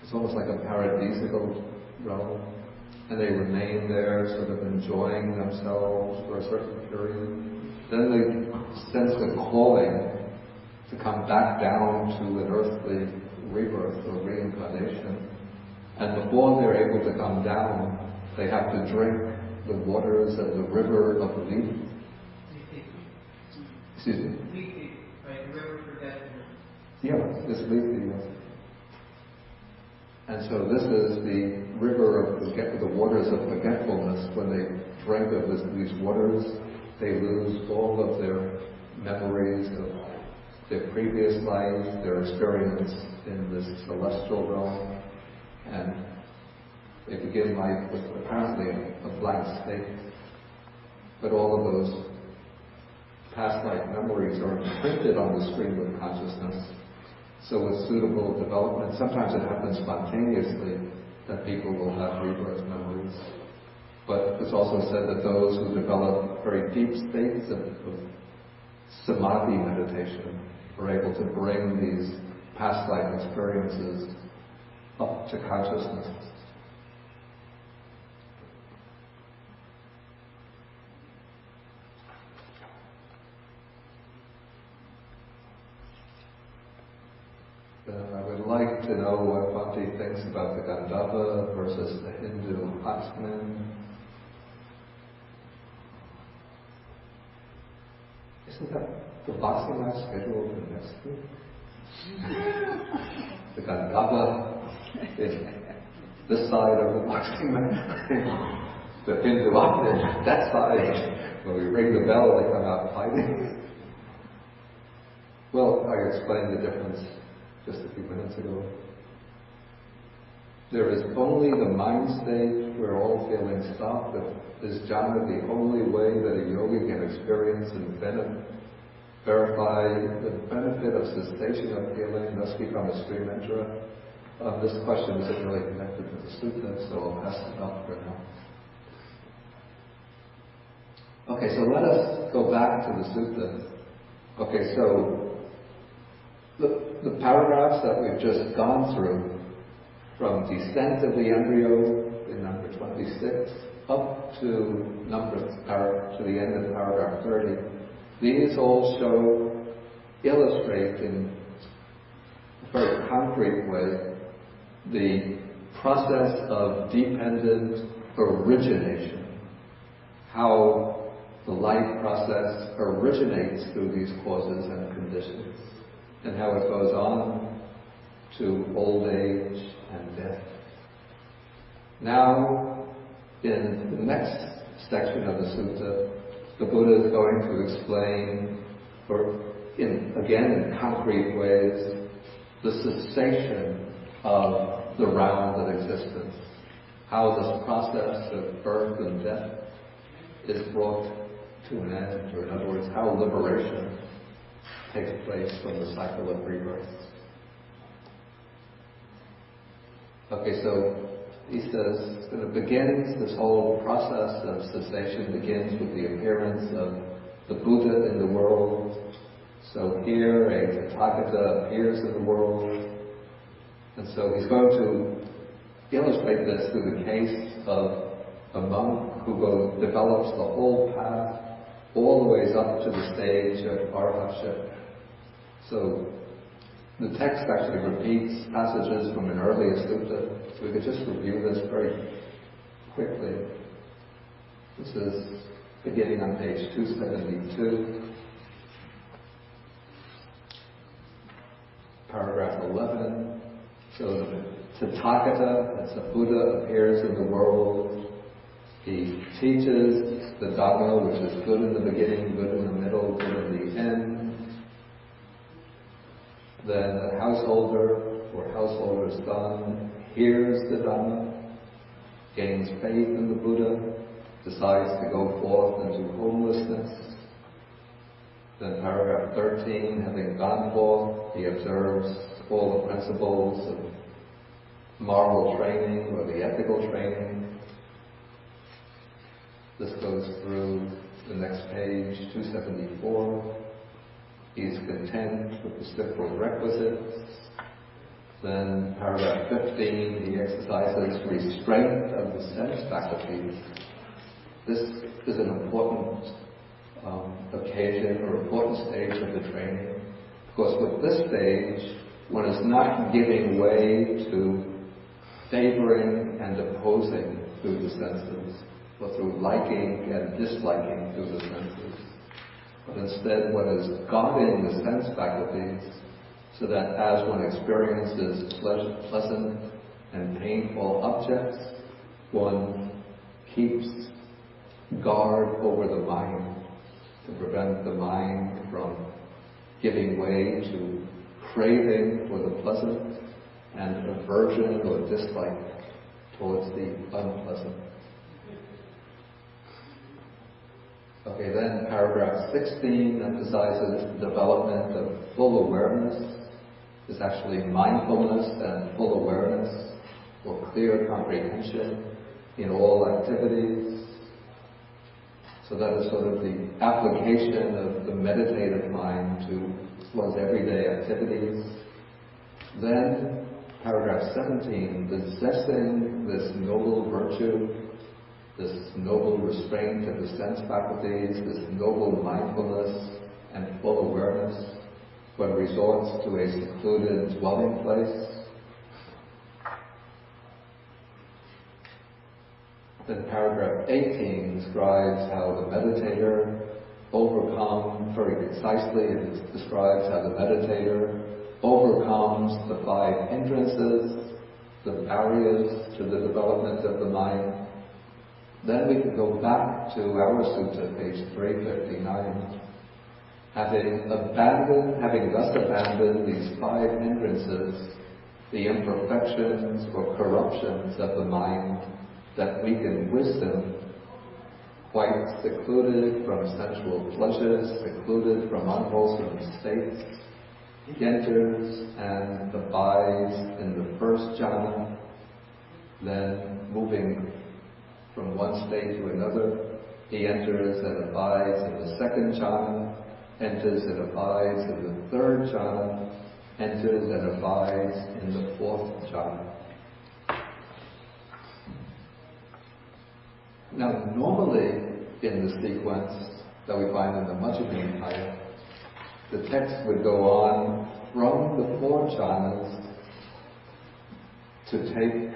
It's almost like a paradisical realm, and they remain there sort of enjoying themselves for a certain period. Then they sense the calling to come back down to an earthly rebirth or reincarnation. And before they're able to come down, they have to drink the waters of the river of Lethe. Excuse me? Lethe, right? River for death. Yeah, it's Lethe, yes. And so this is the river of the waters of forgetfulness. When they drink of these waters, they lose all of their memories of their previous life, their experience in this celestial realm, and they begin life with apparently a blank slate. But all of those past life memories are imprinted on the stream of consciousness. So with suitable development, sometimes it happens spontaneously that people will have rebirth memories. But it's also said that those who develop very deep states of samadhi meditation are able to bring these past life experiences up to consciousness. I would like to know what Bhakti thinks about the Gandhava versus the Hindu Atman. Isn't that the boxing match scheduled for next week? The Gandhava is this side of the boxing mat. The Hindu is that side. When we ring the bell, they come out fighting. Well, I explained the difference just a few minutes ago. There is only the mind state where all feelings stop. That is jhana, the only way that a yogi can experience and verify the benefit of cessation of feeling, thus become a stream enterer. This question isn't really connected to the sutta, so I'll pass it up for now. Okay, so let us go back to the sutta. Okay, so the paragraphs that we've just gone through, from descent of the embryo in number 26 up to the end of paragraph 30, these all illustrate in a very concrete way the process of dependent origination, how the life process originates through these causes and conditions, and how it goes on to old age and death. Now, in the next section of the sutta, the Buddha is going to explain, in concrete ways, the cessation of the round of existence, how this process of birth and death is brought to an end, or in other words, how liberation takes place from the cycle of rebirth. Okay, so he says this whole process of cessation begins with the appearance of the Buddha in the world. So here a Tathagata appears in the world, and so he's going to illustrate this through the case of a monk who develops the whole path all the ways up to the stage of arhatship. So the text actually repeats passages from an earlier sutta, so we could just review this very quickly. This is beginning on page 272, paragraph 11. So the Tathagata, that's a Buddha, appears in the world. He teaches the Dhamma, which is good in the beginning, good in the middle, good in the end. Then the householder or householder's son hears the Dhamma, gains faith in the Buddha, decides to go forth into homelessness. Then paragraph 13, having gone forth, he observes all the principles of moral training or the ethical training. This goes through the next page, 274. He's content with the simple requisites. Then paragraph 15, he exercises restraint of the sense faculties. This is an important occasion or important stage of the training, because with this stage, one is not giving way to favoring and opposing through the senses, or through liking and disliking through the senses. But instead one is guarding the sense faculties so that as one experiences pleasant and painful objects, one keeps guard over the mind to prevent the mind from giving way to craving for the pleasant and aversion or dislike towards the unpleasant. Okay, then paragraph 16 emphasizes the development of full awareness. Is actually mindfulness and full awareness or clear comprehension in all activities. So that is sort of the application of the meditative mind to one's everyday activities. Then paragraph 17, possessing this noble virtue, this noble restraint of the sense faculties, this noble mindfulness and full awareness, one resorts to a secluded dwelling place. Then paragraph 18 describes how the meditator very concisely, it describes how the meditator overcomes the 5 hindrances, the barriers to the development of the mind, then we can go back to our sutta, page 359. Having thus abandoned these 5 hindrances, the imperfections or corruptions of the mind that weaken wisdom, quite secluded from sensual pleasures, secluded from unwholesome states, he enters and abides in the first jhana, then moving from one state to another, he enters and abides in the second jhana, enters and abides in the third jhana, enters and abides in the fourth jhana. Now, normally in the sequence that we find in the Mahatanhasankhaya, the text would go on from the 4 jhanas to take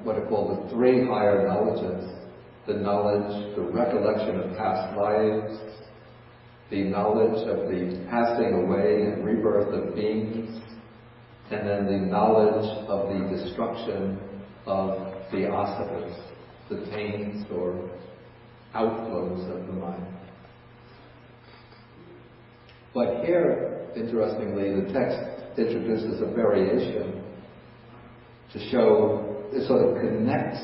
what are called the 3 higher knowledges: the knowledge, the recollection of past lives, the knowledge of the passing away and rebirth of beings, and then the knowledge of the destruction of the asavas, the taints or outflows of the mind. But here, interestingly, the text introduces a variation to show, it sort of connects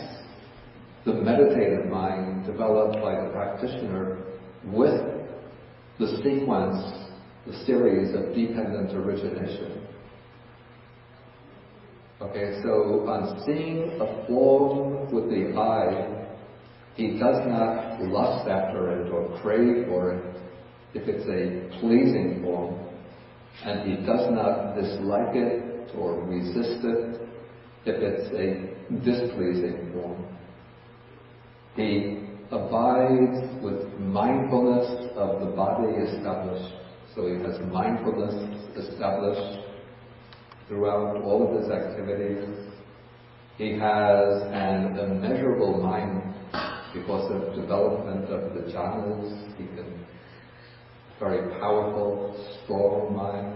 the meditative mind developed by the practitioner with the sequence, the series of dependent origination. Okay, so on seeing a form with the eye, he does not lust after it or crave for it if it's a pleasing form, and he does not dislike it or resist it if it's a displeasing form. He abides with mindfulness of the body established. So he has mindfulness established throughout all of his activities. He has an immeasurable mind because of development of the jhanas. He can very powerful, strong mind.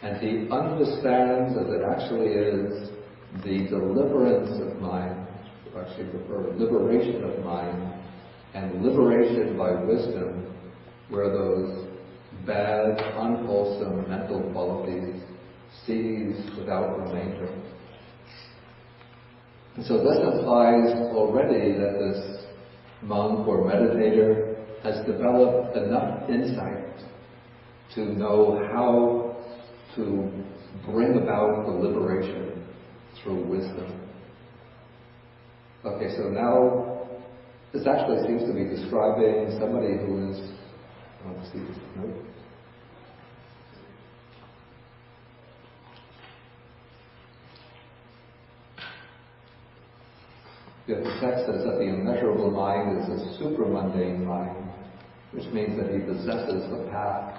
And he understands, as it actually is, the deliverance of mind, or actually prefer liberation of mind, and liberation by wisdom, where those bad, unwholesome mental qualities cease without remainder. And so this implies already that this monk or meditator has developed enough insight to know how to bring about the liberation through wisdom. Okay, so now this actually seems to be describing somebody who is, let's see this note. The text says that the immeasurable mind is a supramundane mind, which means that he possesses the path.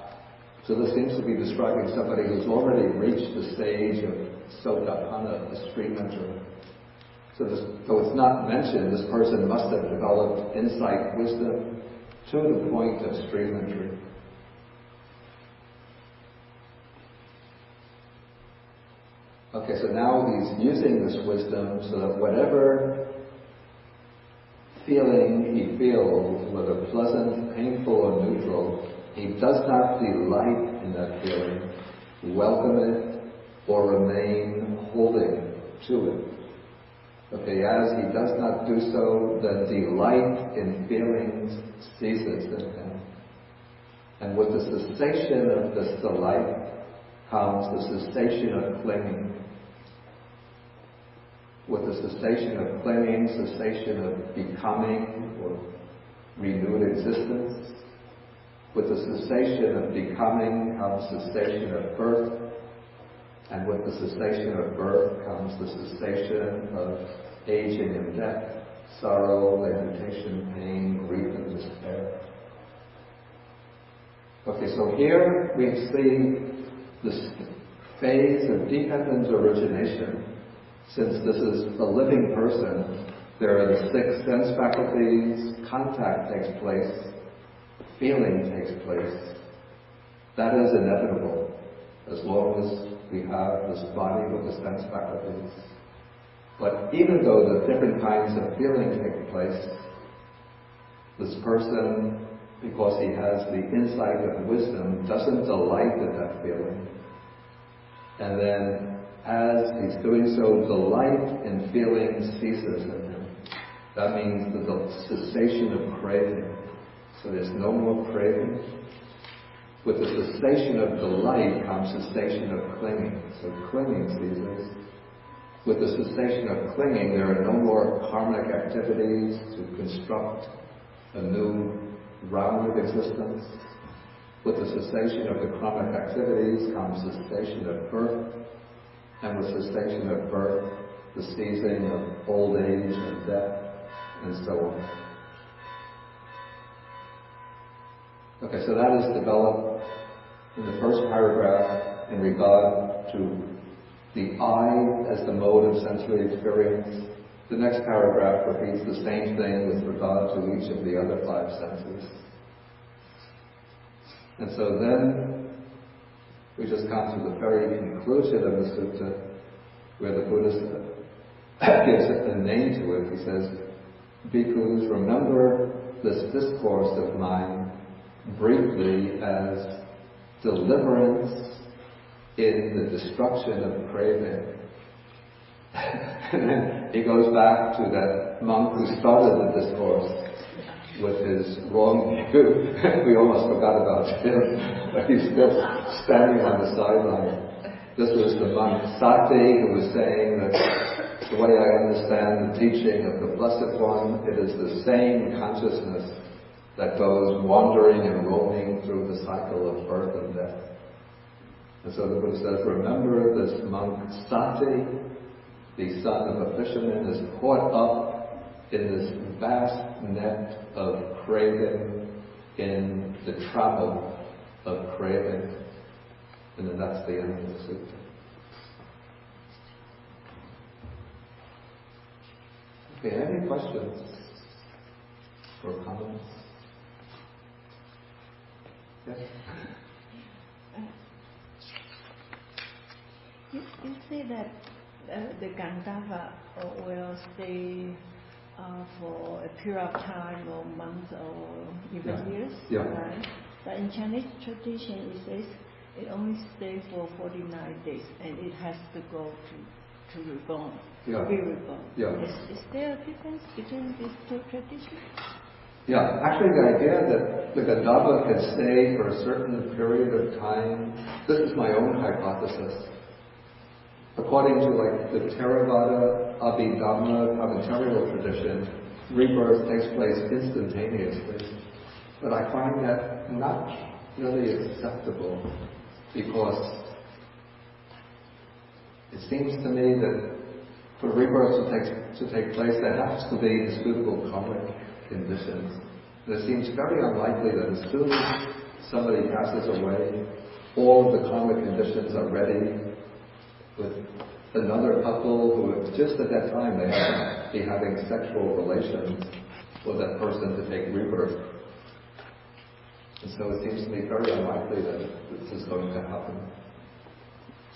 So this seems to be describing somebody who's already reached the stage of sotapanna, the stream enterer. So though it's not mentioned, this person must have developed insight, wisdom, to the point of stream entry. Okay, so now he's using this wisdom so that whatever feeling he feels, whether pleasant, painful, or neutral, he does not delight in that feeling, welcome it, or remain holding to it. Okay, as he does not do so, the delight in feelings ceases in him. And with the cessation of this delight comes the cessation of clinging. With the cessation of clinging, cessation of becoming or renewed existence. With the cessation of becoming comes cessation of birth. And with the cessation of birth comes the cessation of aging and death, sorrow, lamentation, pain, grief, and despair. Okay, so here we see this phase of dependent origination. Since this is a living person, there are the 6 sense faculties, contact takes place, feeling takes place, That is inevitable as long as we have this body with the sense faculties. But even though the different kinds of feeling take place, this person, because he has the insight of wisdom, doesn't delight in that feeling. And then, as he's doing so, delight in feeling ceases in him. That means the cessation of craving. So there's no more craving. With the cessation of delight comes cessation of clinging. So clinging ceases. With the cessation of clinging, there are no more karmic activities to construct a new round of existence. With the cessation of the karmic activities comes cessation of birth, and with cessation of birth, the ceasing of old age and death, and so on. Okay, so that is developed in the first paragraph in regard to the I as the mode of sensory experience. The next paragraph repeats the same thing with regard to each of the other five senses. And so then we just come to the very conclusion of the sutta, where the Buddha gives a name to it. He says, "Bhikkhus, remember this discourse of mine briefly as deliverance in the destruction of craving." And then he goes back to that monk who started the discourse with his wrong view. We almost forgot about him, but he's still standing on the sideline. This was the monk Sāti, who was saying that the way I understand the teaching of the Blessed One, it is the same consciousness that goes wandering and roaming through the cycle of birth and death. And so the Buddha says, remember this monk Sāti, the son of a fisherman, is caught up in this vast net of craving, in the travel of craving. And then that's the end of the sutta. Okay, any questions or comments? Yes? You say that the Gandhava will stay for a period of time, or months, or even years, right? But in Chinese tradition, it says it only stays for 49 days, and it has to go to reborn, to be reborn. Is there a difference between these two traditions? Yeah, actually the idea that the Gandhava can stay for a certain period of time, this is my own hypothesis. According to the Theravada Abhidhamma commentarial tradition, rebirth takes place instantaneously. But I find that not really acceptable, because it seems to me that for rebirth to take place, there has to be the suitable karmic conditions. And it seems very unlikely that as soon as somebody passes away, all of the karmic conditions are ready with another couple who, just at that time, they have to be having sexual relations for that person to take rebirth. And so it seems to me very unlikely that this is going to happen.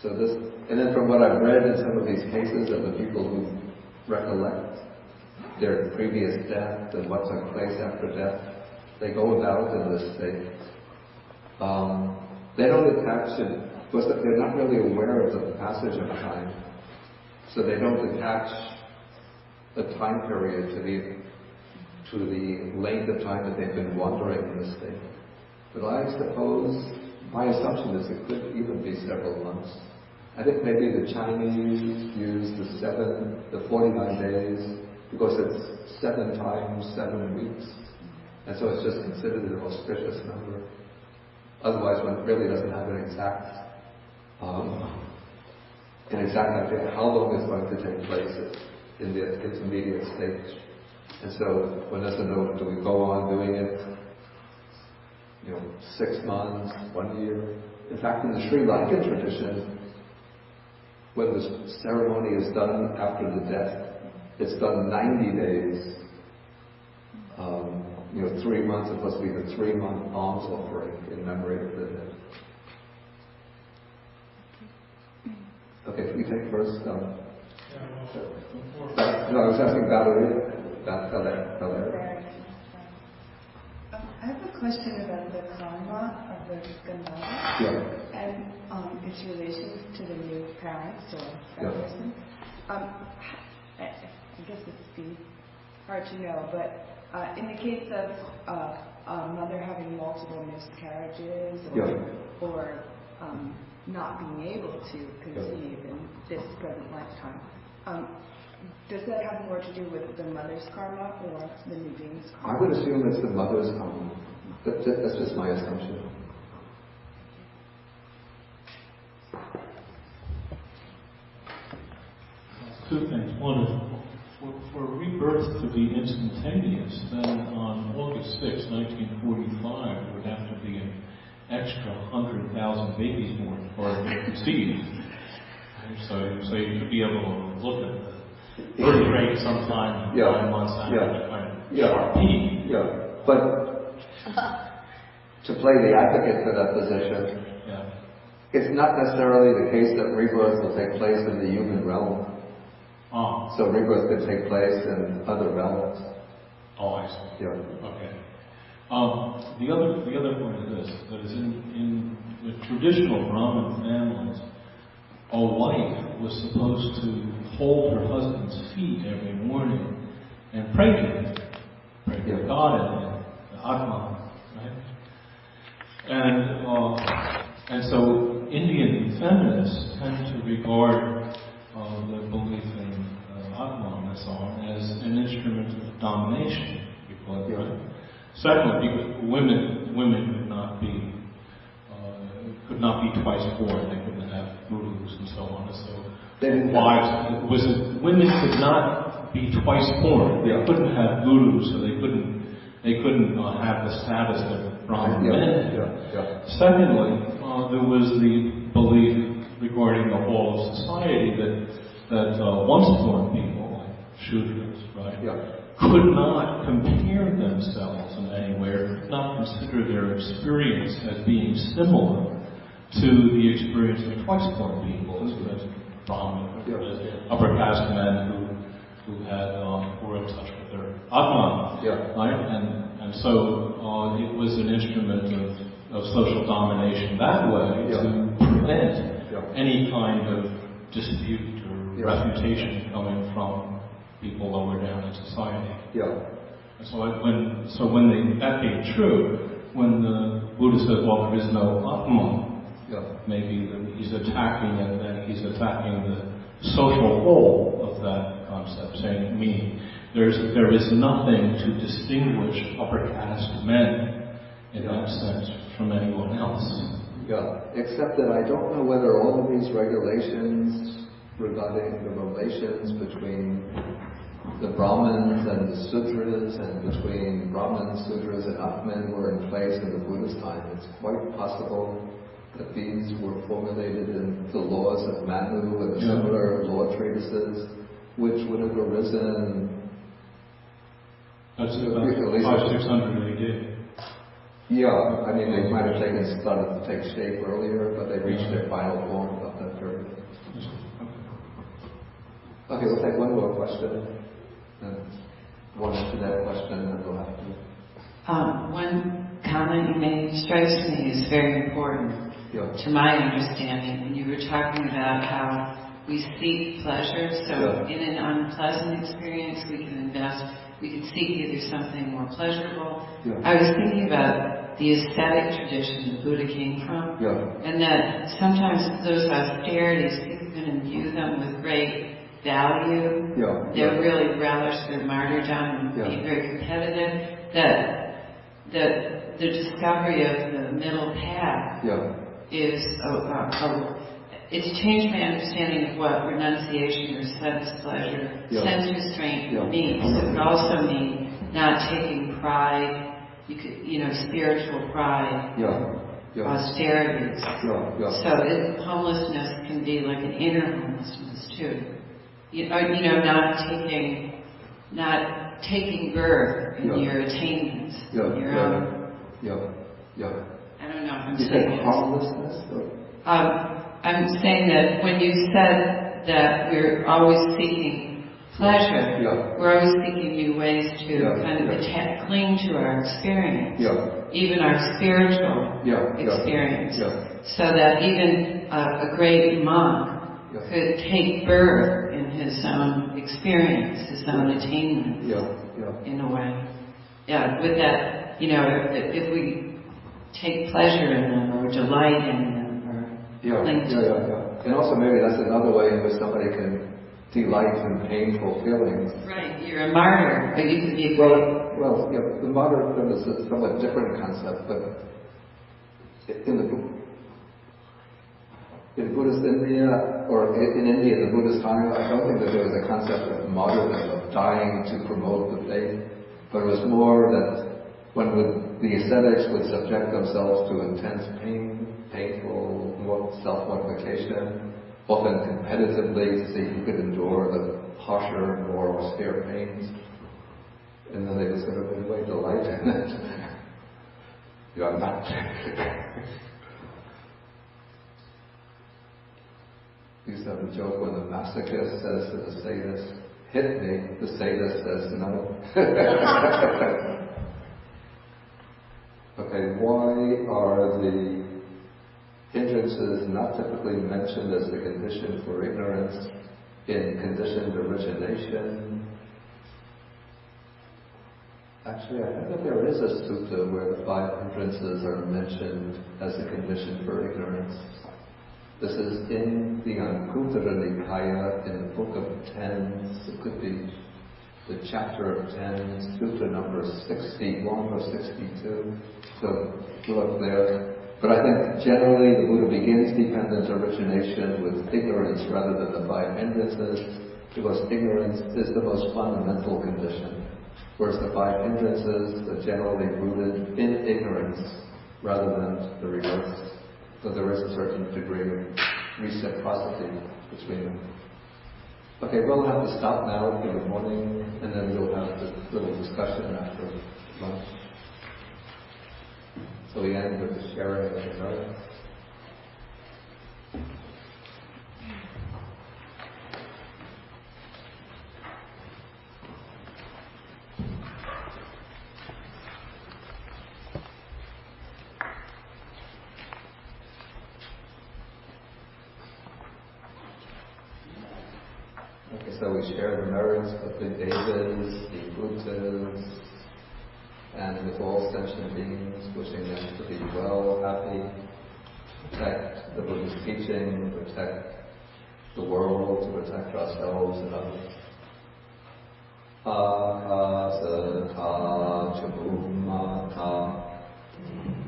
So this, and then from what I've read in some of these cases of the people who recollect their previous death and what took place after death, they go about in this state. They don't attach it, because they're not really aware of the passage of time. So they don't attach a time period to the length of time that they've been wandering in this state. But I suppose, my assumption is it could even be several months. I think maybe the Chinese use the 49 days, because it's 7 times 7 weeks. And so it's just considered an auspicious number. Otherwise, one really doesn't have an exact idea how long it's going to take place in the intermediate stage. And so one doesn't know, do we go on doing it 6 months, 1 year? In fact, in the Sri Lankan tradition, when the ceremony is done after the death, it's done 90 days. 3 months, supposed to be the 3-month alms offering in memory of the dead. Okay, we take first. Yeah, No, I was asking Valerie. Valerie. I have a question about the karma of the Gandhava and its relations to the new parents or that person. I guess it's hard to know, but in the case of a mother having multiple miscarriages or not being able to conceive in this present lifetime, does that have more to do with the mother's karma or the new being's karma? I would assume it's the mother's karma. That's just my assumption. Two things. One is, for rebirth to be instantaneous, then on August 6, 1945, there would have to be an extra 100,000 babies born for it to conceive. So you could be able to look at the birth rate sometime 9 months after the kind of sharp peak. But to play the advocate for that position, it's not necessarily the case that rebirth will take place in the human realm. So rebirth could take place in other realms. Oh, I see. Okay. The other point is this: that is in the traditional Brahmin families, a wife was supposed to hold her husband's feet every morning and pray to him, pray to God and the Atma, right? And so Indian feminists tend to regard the belief in Atma and so on as an instrument of domination, right? Secondly, because women could not be twice born. They couldn't have gurus and so on. So women could not be twice born. They couldn't have gurus, so they couldn't have the status that Brahmin men had. Secondly, there was the belief regarding the whole of society that once-born people, like Shudras, right, could not compare themselves in any way, or could not consider their experience as being similar to the experience of twice-born people, as Brahmin, upper caste men who were in touch with their Atman, right? And so it was an instrument of social domination that way to prevent any kind of dispute or refutation coming from people lower down in society. And so that being true, when the Buddha says, well, there is no Atman, maybe he's attacking the social whole of that concept, saying, meaning there is nothing to distinguish upper caste men in that sense from anyone else. Except that I don't know whether all of these regulations regarding the relations between the Brahmins and the Sudras and between Brahmins, Sudras, and Atman were in place in the Buddha's time. It's quite possible that these were formulated in the laws of Manu and similar law treatises, which would have arisen. That's about 500-600 AD. I mean, they might have started to take shape earlier, but they reached their final form about that period. Okay, we'll take one more question. And one after that question, and then we'll have to. One comment you made strikes me as very important to my understanding. And you were talking about how we seek pleasure. So in an unpleasant experience, we can seek either something more pleasurable. I was thinking about the ascetic tradition the Buddha came from, and that sometimes those austerities, people can imbue them with great value. They'll really relish their martyrdom and be very competitive. That the discovery of the middle path is it's changed my understanding of what renunciation or sense pleasure, sense restraint means. It would also mean not taking pride. You could, spiritual pride, austerities. So homelessness can be like an inner homelessness too. Not taking birth in your attainments, your own. I don't know if I'm saying harmlessness. I I'm saying that when you said that we're always seeking pleasure, we're always seeking new ways to kind of cling to our experience, even our spiritual experience, so that even a great monk could take birth in his own experience, his own attainment, in a way. With that, if we take pleasure in them or delight in them or cling to them. And also maybe that's another way in which somebody can delight in painful feelings. Right, you're a martyr, but you can be a Well, the martyrdom is a somewhat different concept, but in Buddhist India, or in India, the Buddhist time, I don't think that there was a concept of martyrdom, of dying to promote the faith, but it was more that when the ascetics would subject themselves to intense pain, painful self-mortification, often competitively to see who could endure the harsher, more austere pains, and then they would sort of, in a way, delight in it. I'm not. Used to have a joke when the masochist says to the sadist, "Hit me," the sadist says no. Okay, why are the hindrances not typically mentioned as the condition for ignorance in conditioned origination? Actually, I think that there is a sutta where the 5 hindrances are mentioned as a condition for ignorance. This is in the Anguttara Nikaya, in the book of Tens. It could be the chapter of Tens, sutta number 61 or 62. So look there. But I think generally the Buddha begins dependent origination with ignorance rather than the 5 hindrances, because ignorance is the most fundamental condition, whereas the 5 hindrances are generally rooted in ignorance rather than the reverse. So there is a certain degree of reciprocity between them. Okay, we'll have to stop now for the morning, and then we'll have this little discussion after lunch. So we end with the sharing of the notes. Okay, so we share the merits of the Devas, the Buddhas, and with all sentient beings, wishing them to be well, happy, protect the Buddha's teaching, protect the world, to protect ourselves and others. Akasata Chabumata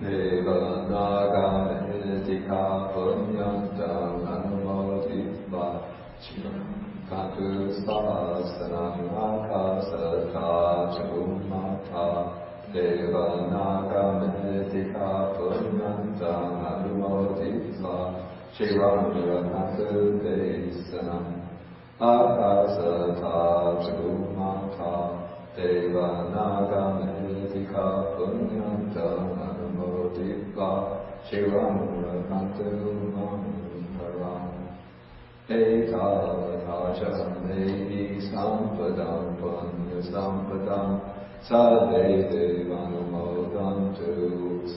Deva Naga Nidika Punyantang Anumoditva Katu Sahasanam Akasata Chabumata Deva Naga Nidika Punyantang Anumoditva Shiramurakantu Desanam Akasata Chabumata Deva Naga Nidika Punyantang Anumoditva Shiramurakantu Mantaram Ekavatacha Devi Sampadam Punya Sampadam Sade Devanumodantu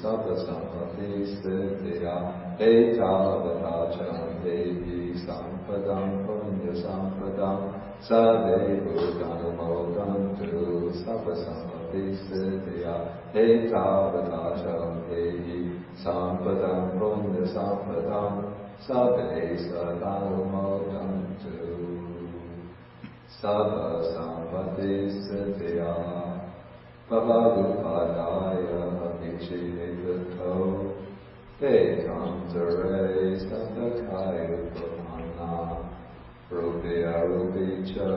Sabbasampati Siddhya Ekavatacha Devi Sampadam Punya Sampadam Sade Buddhanumodantu Sabbasampati Siddhya Ekavatacha Devi Sampadam Punya Sampadam Sabbe Sadhanumodantu Sabba Sampati Siddhya Bhavadupadaya Bhikkhu Ekantare Satakaya Brahmana Rupya Rupicha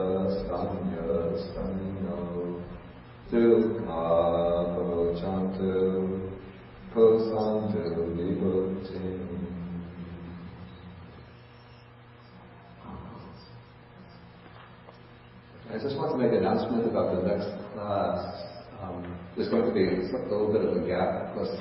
Sanya Sanyo Dukkha Pamochantu Pusantu Vibhuti. I just want to make an announcement about the next class. There's going to be a little bit of a gap because